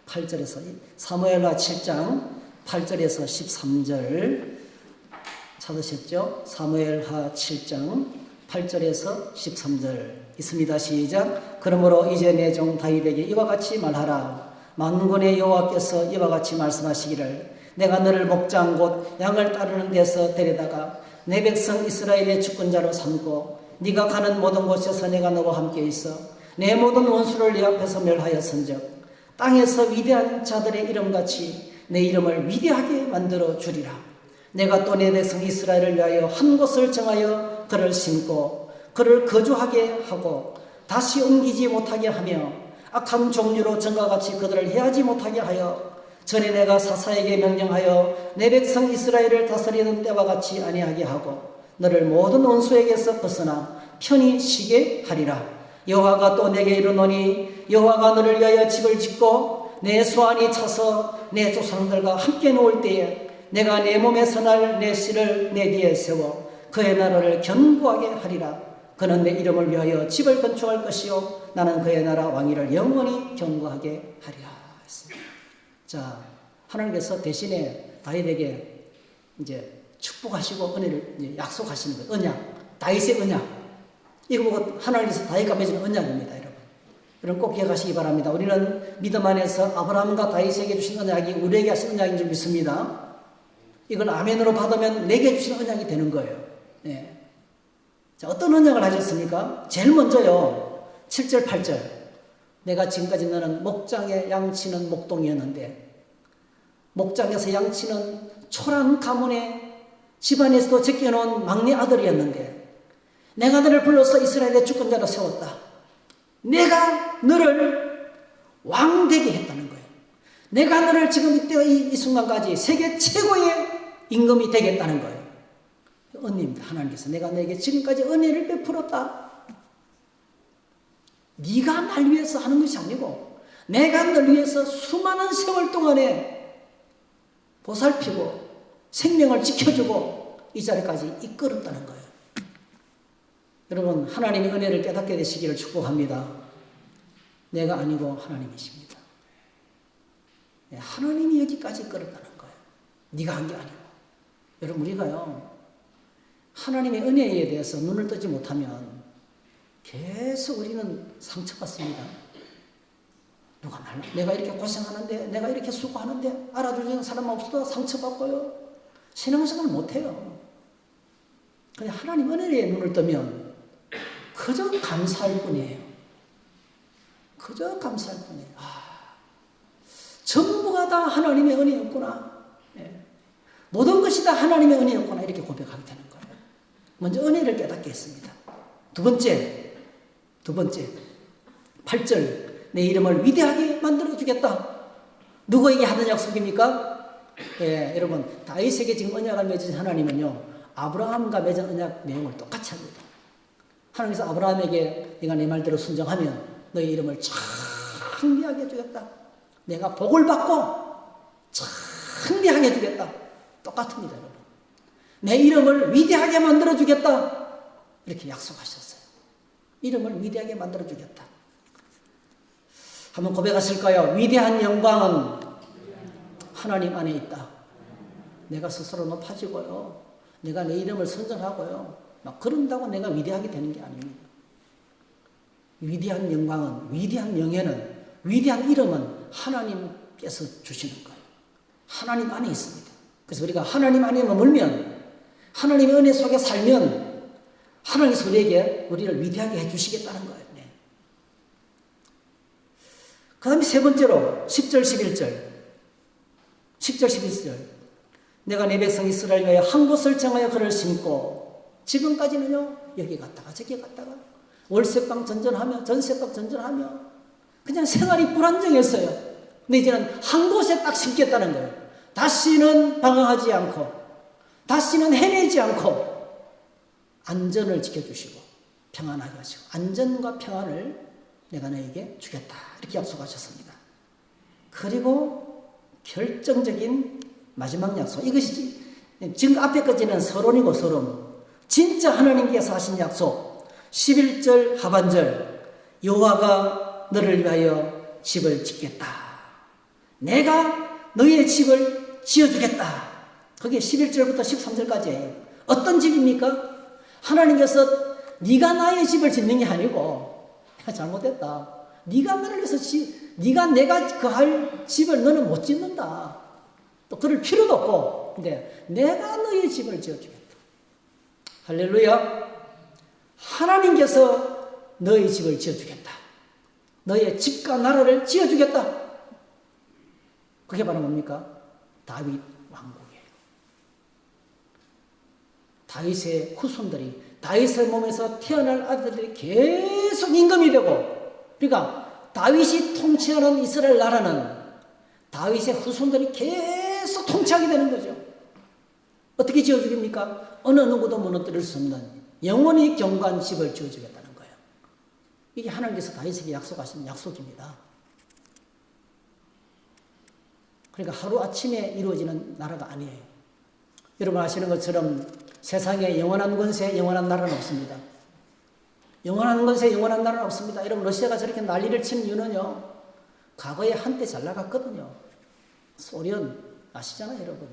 8절에서 사무엘하 7장 8절에서 13절 찾으셨죠? 사무엘하 7장 8절에서 13절 있습니다. 시작. 그러므로 이제 내 종 다윗에게 이와 같이 말하라. 만군의 여호와께서 이와 같이 말씀하시기를 내가 너를 목장 곧 양을 따르는 데서 데려다가 내 백성 이스라엘의 주권자로 삼고 네가 가는 모든 곳에서 내가 너와 함께 있어 내 모든 원수를 네 앞에서 멸하였은즉 땅에서 위대한 자들의 이름같이 내 이름을 위대하게 만들어 주리라. 내가 또 내 백성 이스라엘을 위하여 한 곳을 정하여 그를 심고 그를 거주하게 하고 다시 옮기지 못하게 하며 악한 종류로 전과 같이 그들을 해하지 못하게 하여 전에 내가 사사에게 명령하여 내 백성 이스라엘을 다스리는 때와 같이 아니하게 하고 너를 모든 원수에게서 벗어나 편히 쉬게 하리라. 여호와가 또 내게 이르노니 여호와가 너를 위하여 집을 짓고 내 수완이 차서 내 조상들과 함께 놓을 때에 내가 내 몸에서 날 내 씨를 내 뒤에 세워 그의 나라를 견고하게 하리라. 그는 내 이름을 위하여 집을 건축할 것이요 나는 그의 나라 왕위를 영원히 견고하게 하리라 했습니다. 자, 하나님께서 대신에 다윗에게 이제 축복하시고 은혜를 약속하시는 거예요. 언약, 다윗의 언약. 이거 보고 하나님께서 다윗과 맺은 언약입니다, 여러분. 여러분 꼭 기억하시기 바랍니다. 우리는 믿음 안에서 아브라함과 다윗에게 주신 언약이 우리에게 하신 언약인 줄 믿습니다. 이걸 아멘으로 받으면 내게 주신 언약이 되는 거예요. 네. 자, 어떤 언약을 하셨습니까? 제일 먼저요, 7절, 8절. 내가 지금까지 너는 목장에 양치는 목동이었는데, 목장에서 양치는 초란 가문의 집안에서도 제껴놓은 막내 아들이었는데, 내가 너를 불러서 이스라엘의 주권자로 세웠다. 내가 너를 왕되게 했다는 거예요. 내가 너를 지금 이때 이 순간까지 세계 최고의 임금이 되겠다는 거예요. 은혜입니다. 하나님께서 내가 너에게 지금까지 은혜를 베풀었다. 네가 날 위해서 하는 것이 아니고 내가 널 위해서 수많은 세월 동안에 보살피고 생명을 지켜주고 이 자리까지 이끌었다는 거예요. 여러분 하나님의 은혜를 깨닫게 되시기를 축복합니다. 내가 아니고 하나님이십니다. 하나님이 여기까지 이끌었다는 거예요. 네가 한 게 아니고. 여러분 우리가요 하나님의 은혜에 대해서 눈을 뜨지 못하면 계속 우리는 상처받습니다. 누가 내가 이렇게 고생하는데, 내가 이렇게 수고하는데 알아주는 사람 없어도 상처받고요. 신앙생활을 못해요. 그냥 하나님 은혜에 눈을 뜨면 그저 감사할 뿐이에요. 그저 감사할 뿐이에요. 전부가 다 하나님의 은혜였구나. 네. 모든 것이 다 하나님의 은혜였구나. 이렇게 고백하게 되는 거예요. 먼저 은혜를 깨닫게 했습니다. 두 번째 8절, 내 이름을 위대하게 만들어주겠다. 누구에게 하는 약속입니까? 예, 여러분, 다윗에게 지금 언약을 맺은 하나님은요, 아브라함과 맺은 언약 내용을 똑같이 합니다. 하나님께서 아브라함에게 내가 내 말대로 순종하면 너의 이름을 창대하게 해주겠다. 내가 복을 받고 창대하게 해주겠다. 똑같습니다, 여러분. 내 이름을 위대하게 만들어주겠다. 이렇게 약속하셨어요. 이름을 위대하게 만들어주겠다. 한번 고백하실까요? 위대한 영광은 하나님 안에 있다. 내가 스스로 높아지고요. 내가 내 이름을 선전하고요. 막 그런다고 내가 위대하게 되는 게 아닙니다. 위대한 영광은, 위대한 영예는, 위대한 이름은 하나님께서 주시는 거예요. 하나님 안에 있습니다. 그래서 우리가 하나님 안에 머물면, 하나님의 은혜 속에 살면 하나님께서 우리를 위대하게 해주시겠다는 거예요. 네. 그 다음에 세 번째로 10절 11절 내가 내 백성 이스라엘 위하여 한 곳을 정하여 그를 심고, 지금까지는요 여기 갔다가 저기 갔다가 월세방 전전하며 전세방 전전하며 그냥 생활이 불안정했어요. 근데 이제는 한 곳에 딱 심겠다는 거예요. 다시는 방황하지 않고, 다시는 헤매지 않고 안전을 지켜주시고 평안하게 하시고, 안전과 평안을 내가 너에게 주겠다. 이렇게 약속하셨습니다. 그리고 결정적인 마지막 약속, 이것이 지금 앞에까지는 서론이고 서론, 진짜 하나님께서 하신 약속. 11절 하반절, 여호와가 너를 위하여 집을 짓겠다. 내가 너의 집을 지어주겠다. 그게 11절부터 13절까지예요. 어떤 집입니까? 하나님께서 네가 나의 집을 짓는 게 아니고, 잘못했다. 네가 나를 위해서 네가 내가 거할 집을 너는 못 짓는다. 또 그럴 필요도 없고, 근데 내가 너의 집을 지어주겠다. 할렐루야. 하나님께서 너의 집을 지어주겠다. 너의 집과 나라를 지어주겠다. 그게 바로 뭡니까? 다윗 왕국이에요. 다윗의 후손들이, 다윗의 몸에서 태어날 아들들이 계속 임금이 되고, 그러니까 다윗이 통치하는 이스라엘 나라는 다윗의 후손들이 계속 통치하게 되는 거죠. 어떻게 지어주겠습니까? 어느 누구도 무너뜨릴 수 없는 영원히 견고한 집을 지어주겠다는 거예요. 이게 하나님께서 다윗에게 약속하신 약속입니다. 그러니까 하루아침에 이루어지는 나라가 아니에요. 여러분 아시는 것처럼 세상에 영원한 권세, 영원한 나라는 없습니다. 영원한 권세, 영원한 나라는 없습니다. 여러분 러시아가 저렇게 난리를 치는 이유는요, 과거에 한때 잘 나갔거든요. 소련 아시잖아요, 여러분.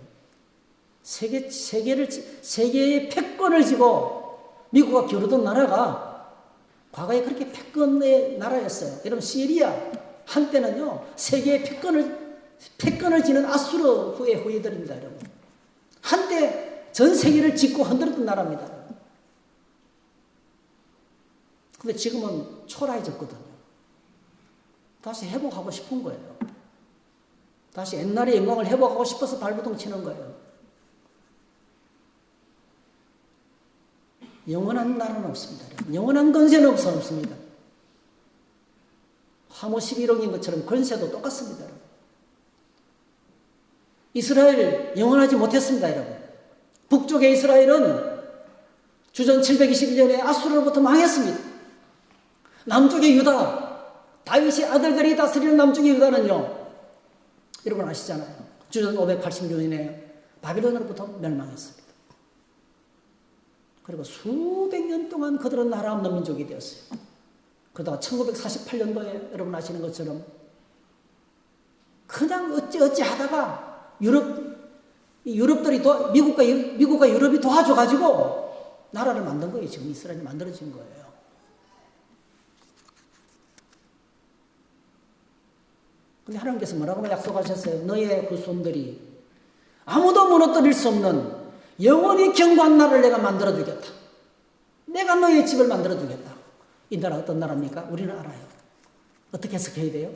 세계의 패권을 쥐고 미국과 겨루던 나라가 과거에 그렇게 패권의 나라였어요. 여러분 시리아 한때는요 세계의 패권을 지는 아수르 후예들입니다, 여러분. 한때 전 세계를 짓고 흔들었던 나라입니다. 근데 지금은 초라해졌거든요. 다시 회복하고 싶은 거예요. 다시 옛날의 영광을 회복하고 싶어서 발버둥 치는 거예요. 영원한 나라는 없습니다. 영원한 권세는 없습니다. 화모 11억인 것처럼 권세도 똑같습니다. 이스라엘 영원하지 못했습니다, 여러분. 북쪽의 이스라엘은 주전 721년에 아수르로부터 망했습니다. 남쪽의 유다, 다윗의 아들들이 다스리는 남쪽의 유다는요, 여러분 아시잖아요. 주전 586년에 바빌론으로부터 멸망했습니다. 그리고 수백 년 동안 그들은 나라 없는 민족이 되었어요. 그러다가 1948년도에 여러분 아시는 것처럼 그냥 어찌 하다가 미국과 유럽이 도와줘가지고 나라를 만든 거예요. 지금 이스라엘이 만들어진 거예요. 근데 하나님께서 뭐라고 약속하셨어요? 너의 후손들이 아무도 무너뜨릴 수 없는 영원히 견고한 나라를 내가 만들어주겠다. 내가 너의 집을 만들어주겠다. 이 나라 어떤 나라입니까? 우리는 알아요. 어떻게 해석해야 돼요?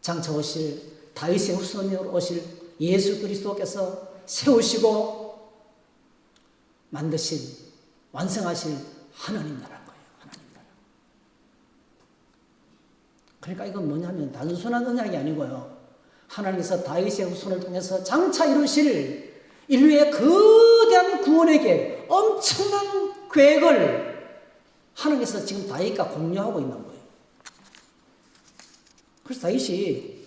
장차 오실 다윗의 후손으로 오실 예수 그리스도께서 세우시고 만드신 완성하실 하나님 나라인 거예요. 하나님 나라. 그러니까 이건 뭐냐면 단순한 언약이 아니고요. 하나님께서 다윗의 후손을 통해서 장차 이루실 인류의 거대한 구원의 계획, 엄청난 계획을 하나님께서 지금 다윗과 공유하고 있는 거예요. 그래서 다윗이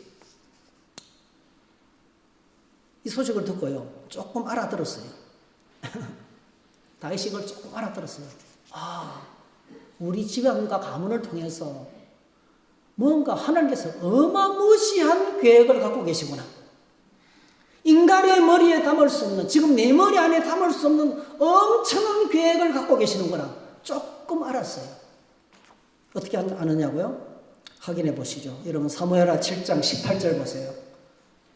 이 소식을 듣고요. 조금 알아들었어요. 다윗이 이걸 조금 알아들었어요. 아, 우리 집안과 가문을 통해서 뭔가 하나님께서 어마무시한 계획을 갖고 계시구나. 인간의 머리에 담을 수 없는, 지금 내 머리 안에 담을 수 없는 엄청난 계획을 갖고 계시는구나. 조금 알았어요. 어떻게 아느냐고요? 확인해 보시죠. 여러분 사무엘하 7장 18절 보세요.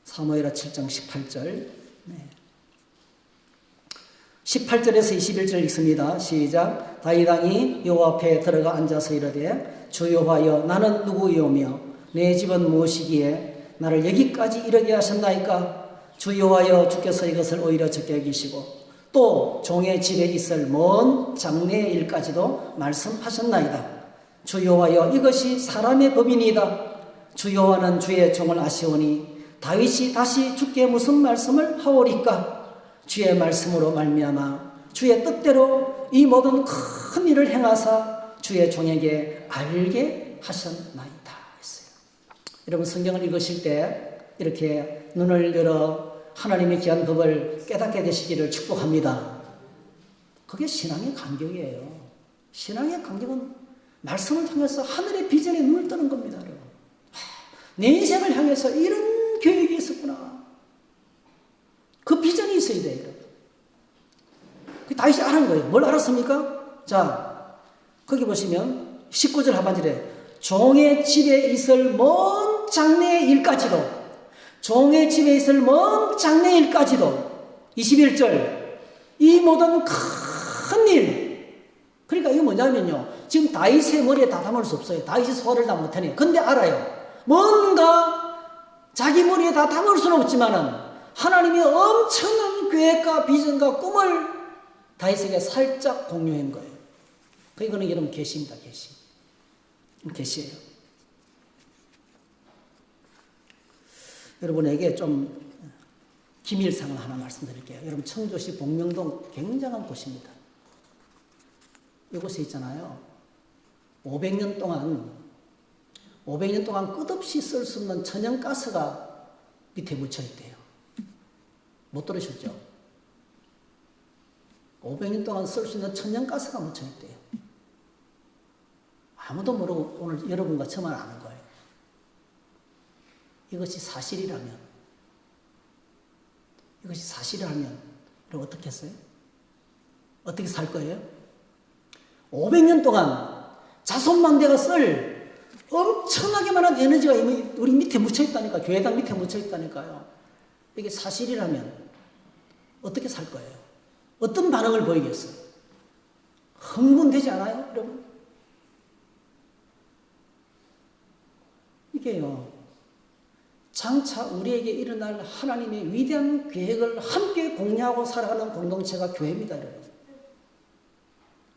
사무엘하 7장 18절. 네. 18절에서 21절 읽습니다. 시작. 다윗 왕이 여호와 앞에 들어가 앉아서 이르되 주 여호와여 나는 누구이오며 내 집은 무엇이기에 나를 여기까지 이르게 하셨나이까. 주 여호와여 주께서 이것을 오히려 적게 여기시고 또 종의 집에 있을 먼 장래의 일까지도 말씀하셨나이다. 주 여호와여 이것이 사람의 법이니이다. 주 여호와는 주의 종을 아시오니 다윗이 다시 주께 무슨 말씀을 하오리까. 주의 말씀으로 말미암아 주의 뜻대로 이 모든 큰 일을 행하사 주의 종에게 알게 하셨나이다 했어요. 여러분 성경을 읽으실 때 이렇게 눈을 열어 하나님의 귀한 법을 깨닫게 되시기를 축복합니다. 그게 신앙의 간격이에요. 신앙의 간격은 말씀을 통해서 하늘의 비전에 눈을 뜨는 겁니다. 여러분. 내 인생을 향해서 이런 계획이 있었구나. 그 비전이 있어야 돼요. 그 다윗이 알은 거예요. 뭘 알았습니까? 자, 거기 보시면 19절 하반절에 종의 집에 있을 먼 장래의 일까지도 종의 집에 있을 먼 장래의 일까지도 21절 이 모든 큰 일. 그러니까 이거 뭐냐면요. 지금 다윗의 머리에 다 담을 수 없어요. 다윗이 소화를 다 못하네. 근데 알아요. 뭔가 자기 머리에 다 담을 수는 없지만은 하나님의 엄청난 계획과 비전과 꿈을 다윗에게 살짝 공유한 거예요. 이거는 여러분 계시입니다. 계시. 계시예요. 여러분에게 좀 기밀상을 하나 말씀드릴게요. 여러분 청주시 복명동 굉장한 곳입니다. 이곳에 있잖아요. 500년 동안 끝없이 쓸 수 없는 천연가스가 밑에 묻혀 있대요. 못 들으셨죠? 500년 동안 쓸 수 있는 천연가스가 묻혀 있대요. 아무도 모르고 오늘 여러분과 저만 아는 거예요. 이것이 사실이라면 여러분 어떻게 했어요? 어떻게 살 거예요? 500년 동안 자손만대가 쓸 엄청나게 많은 에너지가 이미 우리 밑에 묻혀 있다니까. 교회당 밑에 묻혀 있다니까요. 이게 사실이라면 어떻게 살 거예요? 어떤 반응을 보이겠어요? 흥분되지 않아요, 여러분? 이게요, 장차 우리에게 일어날 하나님의 위대한 계획을 함께 공유하고 살아가는 공동체가 교회입니다, 여러분.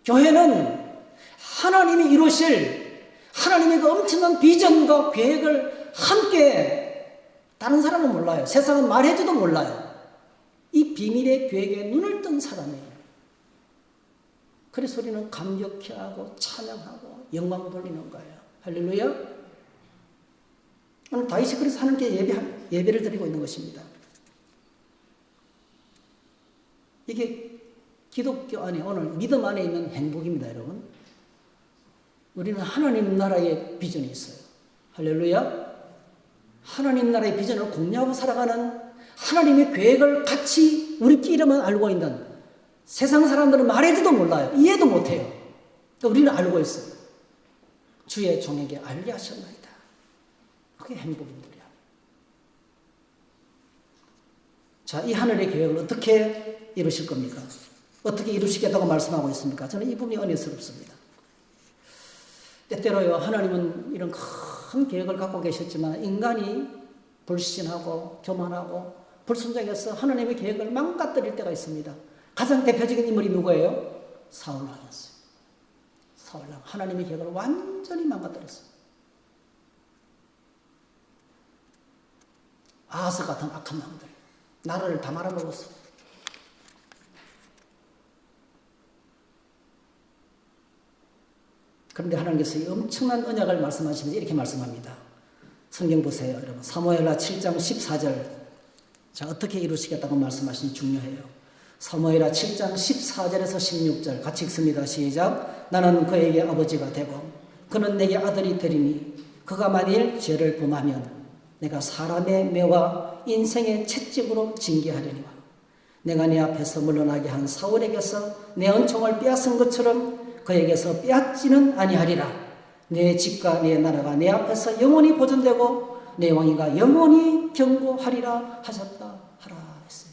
교회는 하나님이 이루실 하나님의 그 엄청난 비전과 계획을 함께, 다른 사람은 몰라요. 세상은 말해줘도 몰라요. 이 비밀의 계획에 눈을 뜬 사람이에요. 그래서 우리는 감격해 하고 찬양하고 영광 돌리는 거예요. 할렐루야. 오늘 다윗이 그래서 하나님께 예배를 드리고 있는 것입니다. 이게 기독교 안에, 오늘 믿음 안에 있는 행복입니다, 여러분. 우리는 하나님 나라의 비전이 있어요. 할렐루야. 하나님 나라의 비전을 공유하고 살아가는 하나님의 계획을 같이 우리끼리만 알고 있는 세상 사람들은 말해도 몰라요. 이해도 못해요. 그러니까 우리는 알고 있어요. 주의 종에게 알게 하셨나이다. 그게 행복입니다. 자, 이 하늘의 계획을 어떻게 이루실 겁니까? 어떻게 이루시겠다고 말씀하고 있습니까? 저는 이 부분이 은혜스럽습니다. 때때로요, 하나님은 이런 큰 계획을 갖고 계셨지만 인간이 불신하고 교만하고 불순종해서 하나님의 계획을 망가뜨릴 때가 있습니다. 가장 대표적인 인물이 누구예요? 사울왕이었어요. 사울왕. 하나님의 계획을 완전히 망가뜨렸어요. 아하스 같은 악한 왕들. 나라를 다 말아먹었어요. 그런데 하나님께서 이 엄청난 언약을 말씀하시면서 이렇게 말씀합니다. 성경 보세요, 여러분. 사무엘하 7장 14절. 자, 어떻게 이루시겠다고 말씀하시니 중요해요. 사무엘하 7장 14절에서 16절 같이 읽습니다. 시작. 나는 그에게 아버지가 되고 그는 내게 아들이 되리니 그가 만일 죄를 범하면 내가 사람의 매와 인생의 채찍으로 징계하려니와 내가 네 앞에서 물러나게 한 사울에게서 내 은총을 빼앗은 것처럼 그에게서 빼앗지는 아니하리라. 내 집과 내 나라가 내 앞에서 영원히 보존되고 내 왕위가 영원히 경고하리라 하셨다 하라 했어요.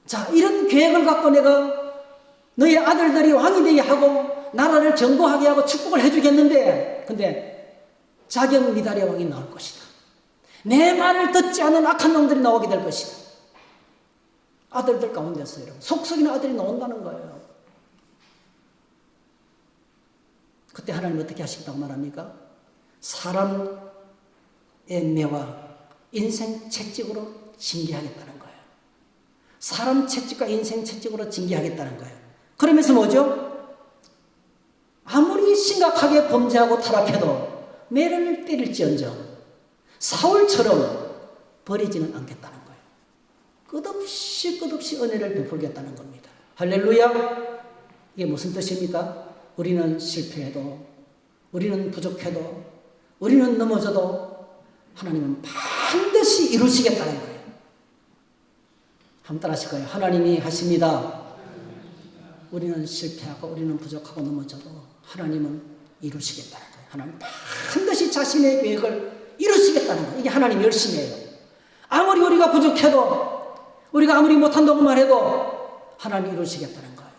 자, 이런 계획을 갖고 내가 너희 아들들이 왕이 되게 하고 나라를 견고하게 하고 축복을 해주겠는데, 근데 자격 미달의 왕이 나올 것이다. 내 말을 듣지 않은 악한 놈들이 나오게 될 것이다. 아들들 가운데서 여러분 속썩이는 아들이 나온다는 거예요. 그때 하나님 어떻게 하시겠다고 말합니까? 사람의 매와 인생 채찍으로 징계하겠다는 거예요. 사람 채찍과 인생 채찍으로 징계하겠다는 거예요. 그러면서 뭐죠? 아무리 심각하게 범죄하고 타락해도 매를 때릴지언정 사울처럼 버리지는 않겠다는 거예요. 끝없이 은혜를 베풀겠다는 겁니다. 할렐루야! 이게 무슨 뜻입니까? 우리는 실패해도, 우리는 부족해도, 우리는 넘어져도 하나님은 반드시 이루시겠다는 거예요. 한번 따라하실 거예요. 하나님이 하십니다. 우리는 실패하고 우리는 부족하고 넘어져도 하나님은 이루시겠다는 거예요. 하나님 반드시 자신의 계획을 이루시겠다는 거예요. 이게 하나님의 열심이에요. 아무리 우리가 부족해도, 우리가 아무리 못한다고 말해도 하나님 이루시겠다는 거예요.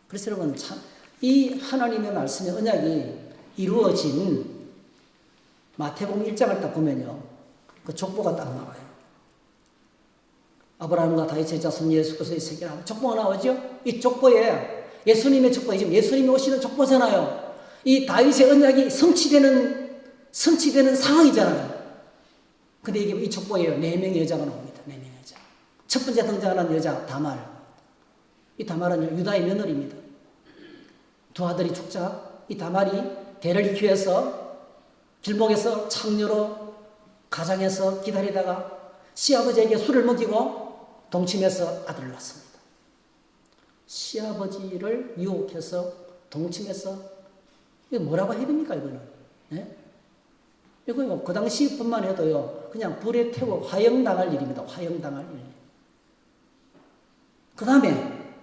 그래서 여러분 참 이 하나님의 말씀의 언약이 이루어진 마태복음 1장을 딱 보면요, 그 족보가 딱 나와요. 아브라함과 다윗의 자손 예수 그리스도의 세계라 족보가 나오죠. 이 족보에 예수님의 족보, 지금 예수님이 오시는 족보잖아요. 이 다윗의 언약이 성취되는 상황이잖아요. 근데 이게 이 족보에 4명의 여자가 나옵니다. 4명의 여자. 첫 번째 등장하는 여자 다말. 이 다말은 유다의 며느리입니다. 두 아들이 죽자 이 다말이 대를 잃기 위해서 길목에서 창녀로 가장해서 기다리다가 시아버지에게 술을 먹이고 동침해서 아들을 낳습니다. 시아버지를 유혹해서 동침해서, 이거 뭐라고 해야 됩니까, 이거는? 네? 이거 그 당시뿐만 해도요, 그냥 불에 태워 화형당할 일입니다. 화형당할 일. 그 다음에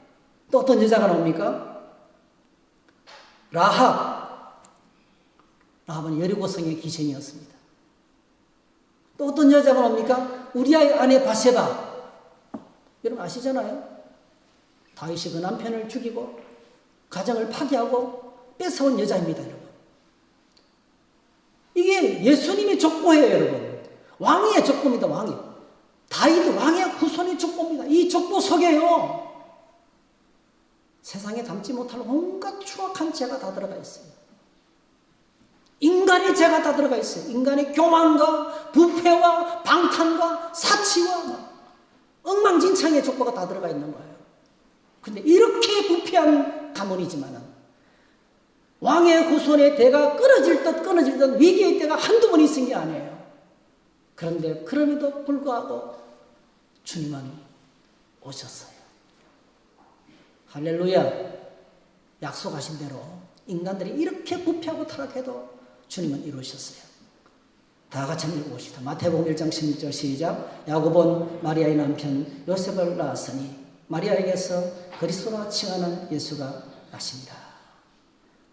또 어떤 여자가 나옵니까? 라합은 여리고성의 기생이었습니다. 또 어떤 여자가 나옵니까? 우리아의 아내 바세바. 여러분 아시잖아요. 다윗이 그 남편을 죽이고 가정을 파괴하고 뺏어온 여자입니다, 여러분. 이게 예수님의 족보예요, 여러분. 왕의 족보입니다, 왕이. 다윗 왕의 후손의 족보입니다. 이 족보 속에요, 세상에 담지 못할 온갖 추악한 죄가 다 들어가 있어요. 인간의 죄가 다 들어가 있어요. 인간의 교만과 부패와 방탕과 사치와 엉망진창의 족보가 다 들어가 있는 거예요. 근데 이렇게 부패한 가문이지만은 왕의 후손의 대가 끊어질 듯 위기의 때가 한두 번 있은 게 아니에요. 그런데 그럼에도 불구하고 주님은 오셨어요. 할렐루야. 약속하신 대로 인간들이 이렇게 부패하고 타락해도 주님은 이루셨어요. 다 같이 한번 읽어봅시다. 마태복음 1장 16절 시작. 야곱은 마리아의 남편 요셉을 낳았으니 마리아에게서 그리스도라 칭하는 예수가 나십니다.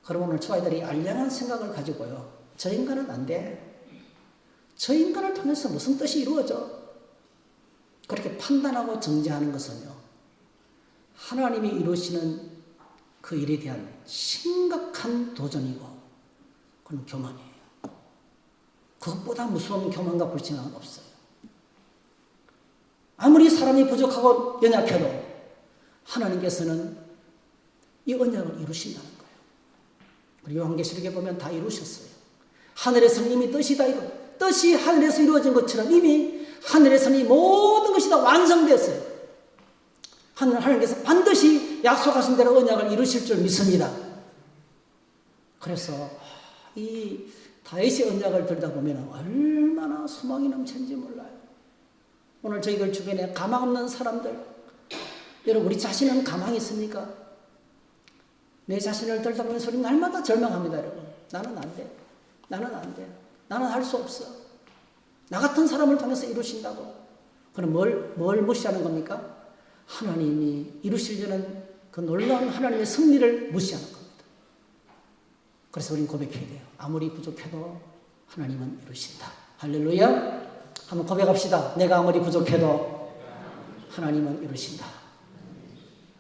그럼 오늘 저 아이들이 알량한 생각을 가지고요. 저 인간은 안 돼. 저 인간을 통해서 무슨 뜻이 이루어져? 그렇게 판단하고 정죄하는 것은요. 하나님이 이루시는 그 일에 대한 심각한 도전이고 그건 교만이에요. 그것보다 무서운 교만과 불신앙은 없어요. 아무리 사람이 부족하고 연약해도 하나님께서는 이 언약을 이루신다는 거예요. 그리고 요한계시록에 보면 다 이루셨어요. 하늘에서는 이미 뜻이 다 뜻이 하늘에서 이루어진 것처럼 이미 하늘에서는 이 모든 것이 다 완성되었어요. 하나님께서 반드시 약속하신 대로 언약을 이루실 줄 믿습니다. 그래서 이 다윗의 언약을 들다 보면 얼마나 소망이 넘치는지 몰라요. 오늘 저희들 주변에 가망 없는 사람들, 여러분 우리 자신은 가망이 있습니까? 내 자신을 들다 보면 우리 날마다 절망합니다. 여러분 나는 안 돼. 나는 안 돼. 나는 할 수 없어. 나 같은 사람을 통해서 이루신다고. 그럼 뭘 무시하는 겁니까? 하나님이 이루시려는 그 놀라운 하나님의 승리를 무시하는 겁니다. 그래서 우리는 고백해야 돼요. 아무리 부족해도 하나님은 이루신다. 할렐루야. 한번 고백합시다. 내가 아무리 부족해도 하나님은 이루신다.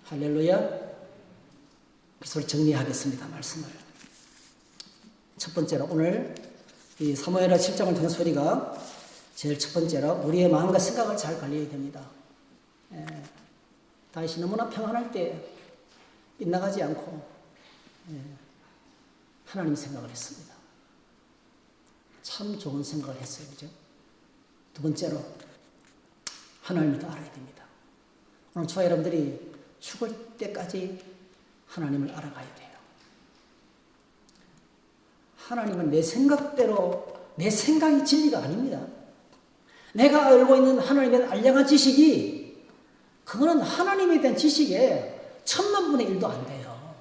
할렐루야. 그래서 정리하겠습니다. 말씀을. 첫 번째로 오늘 이 사무엘하 7장을 통해서 우리가 제일 첫 번째로 우리의 마음과 생각을 잘 관리해야 됩니다. 다윗이 너무나 평안할 때 빗나가지 않고 하나님 생각을 했습니다. 참 좋은 생각을 했어요. 그죠? 두 번째로 하나님을 더 알아야 됩니다. 오늘 저와 여러분들이 죽을 때까지 하나님을 알아가야 돼요. 하나님은 내 생각대로 내 생각이 진리가 아닙니다. 내가 알고 있는 하나님의 알량한 지식이 그거는 하나님에 대한 지식에 1000만분의 1도 안 돼요.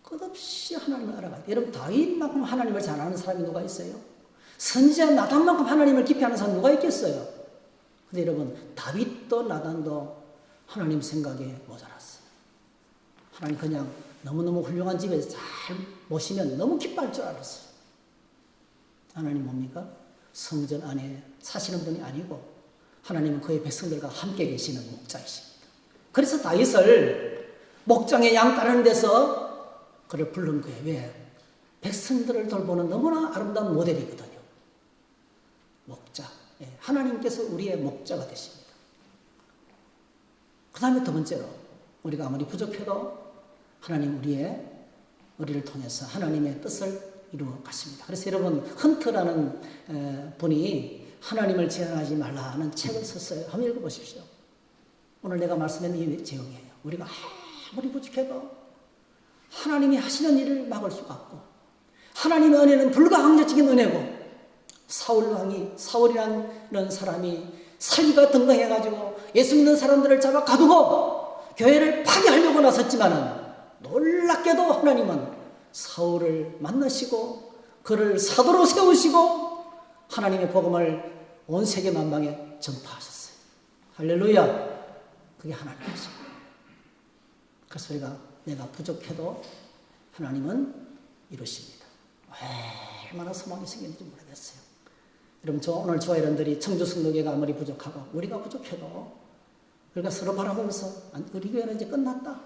끝없이 하나님을 알아가야 돼요. 여러분 다윗만큼 하나님을 잘 아는 사람이 누가 있어요? 선지자 나단만큼 하나님을 깊이 아는 사람 누가 있겠어요? 근데 여러분 다윗도 나단도 하나님 생각에 모자랐어요. 하나님 그냥 너무너무 훌륭한 집에서 잘 모시면 너무 기뻐할 줄 알았어요. 하나님 뭡니까? 성전 안에 사시는 분이 아니고 하나님은 그의 백성들과 함께 계시는 목자이십니다. 그래서 다윗을 목장에 양 따르는 데서 그를 부른 거예요. 왜? 백성들을 돌보는 너무나 아름다운 모델이거든요. 목자. 하나님께서 우리의 목자가 되십니다. 그 다음에 두 번째로 우리가 아무리 부족해도 하나님 우리를 통해서 하나님의 뜻을 이루어 가십니다. 그래서 여러분 헌트라는 분이 하나님을 제한하지 말라는 책을 썼어요. 한번 읽어보십시오. 오늘 내가 말씀드린 이 제목이에요. 우리가 아무리 부족해도 하나님이 하시는 일을 막을 수가 없고 하나님의 은혜는 불가항력적인 은혜고 사울이라는 사람이 사기가 등등해가지고 예수 믿는 사람들을 잡아 가두고 교회를 파괴하려고 나섰지만은 놀랍게도 하나님은 사울을 만나시고 그를 사도로 세우시고 하나님의 복음을 온 세계 만방에 전파하셨어요. 할렐루야. 그게 하나님이십니다. 그래서 우리가 내가 부족해도 하나님은 이루십니다. 얼마나 소망이 생겼는지 모르겠어요. 여러분 오늘 저와 여러분들이 청주성도교회가 아무리 부족하고 우리가 부족해도 우리가 서로 바라보면서 우리 교회는 이제 끝났다.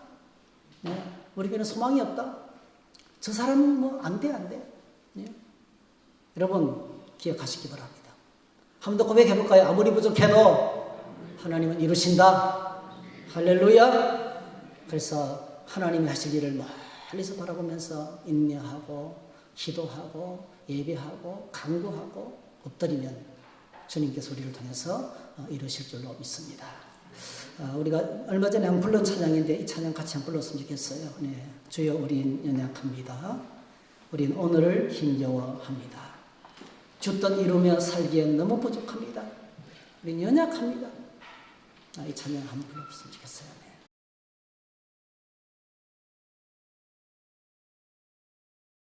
우리 교회는 소망이 없다. 저 사람은 뭐 안 돼. 여러분 기억하시기 바랍니다. 한 번 더 고백해볼까요? 아무리 부족해도 하나님은 이루신다. 할렐루야. 그래서 하나님이 하실 일을 멀리서 바라보면서 인내하고 기도하고 예배하고 간구하고 엎드리면 주님께서 우리를 통해서 이루실 줄로 믿습니다. 우리가 얼마 전에 한 불른 찬양인데 이 찬양 같이 한번 불렀으면 좋겠어요. 주여 우린 연약합니다. 우린 오늘을 힘겨워합니다. 주 뜻 이루며 살기엔 너무 부족합니다. 우린 연약합니다. 이 찬양 한번 불러봤으면 좋겠어요.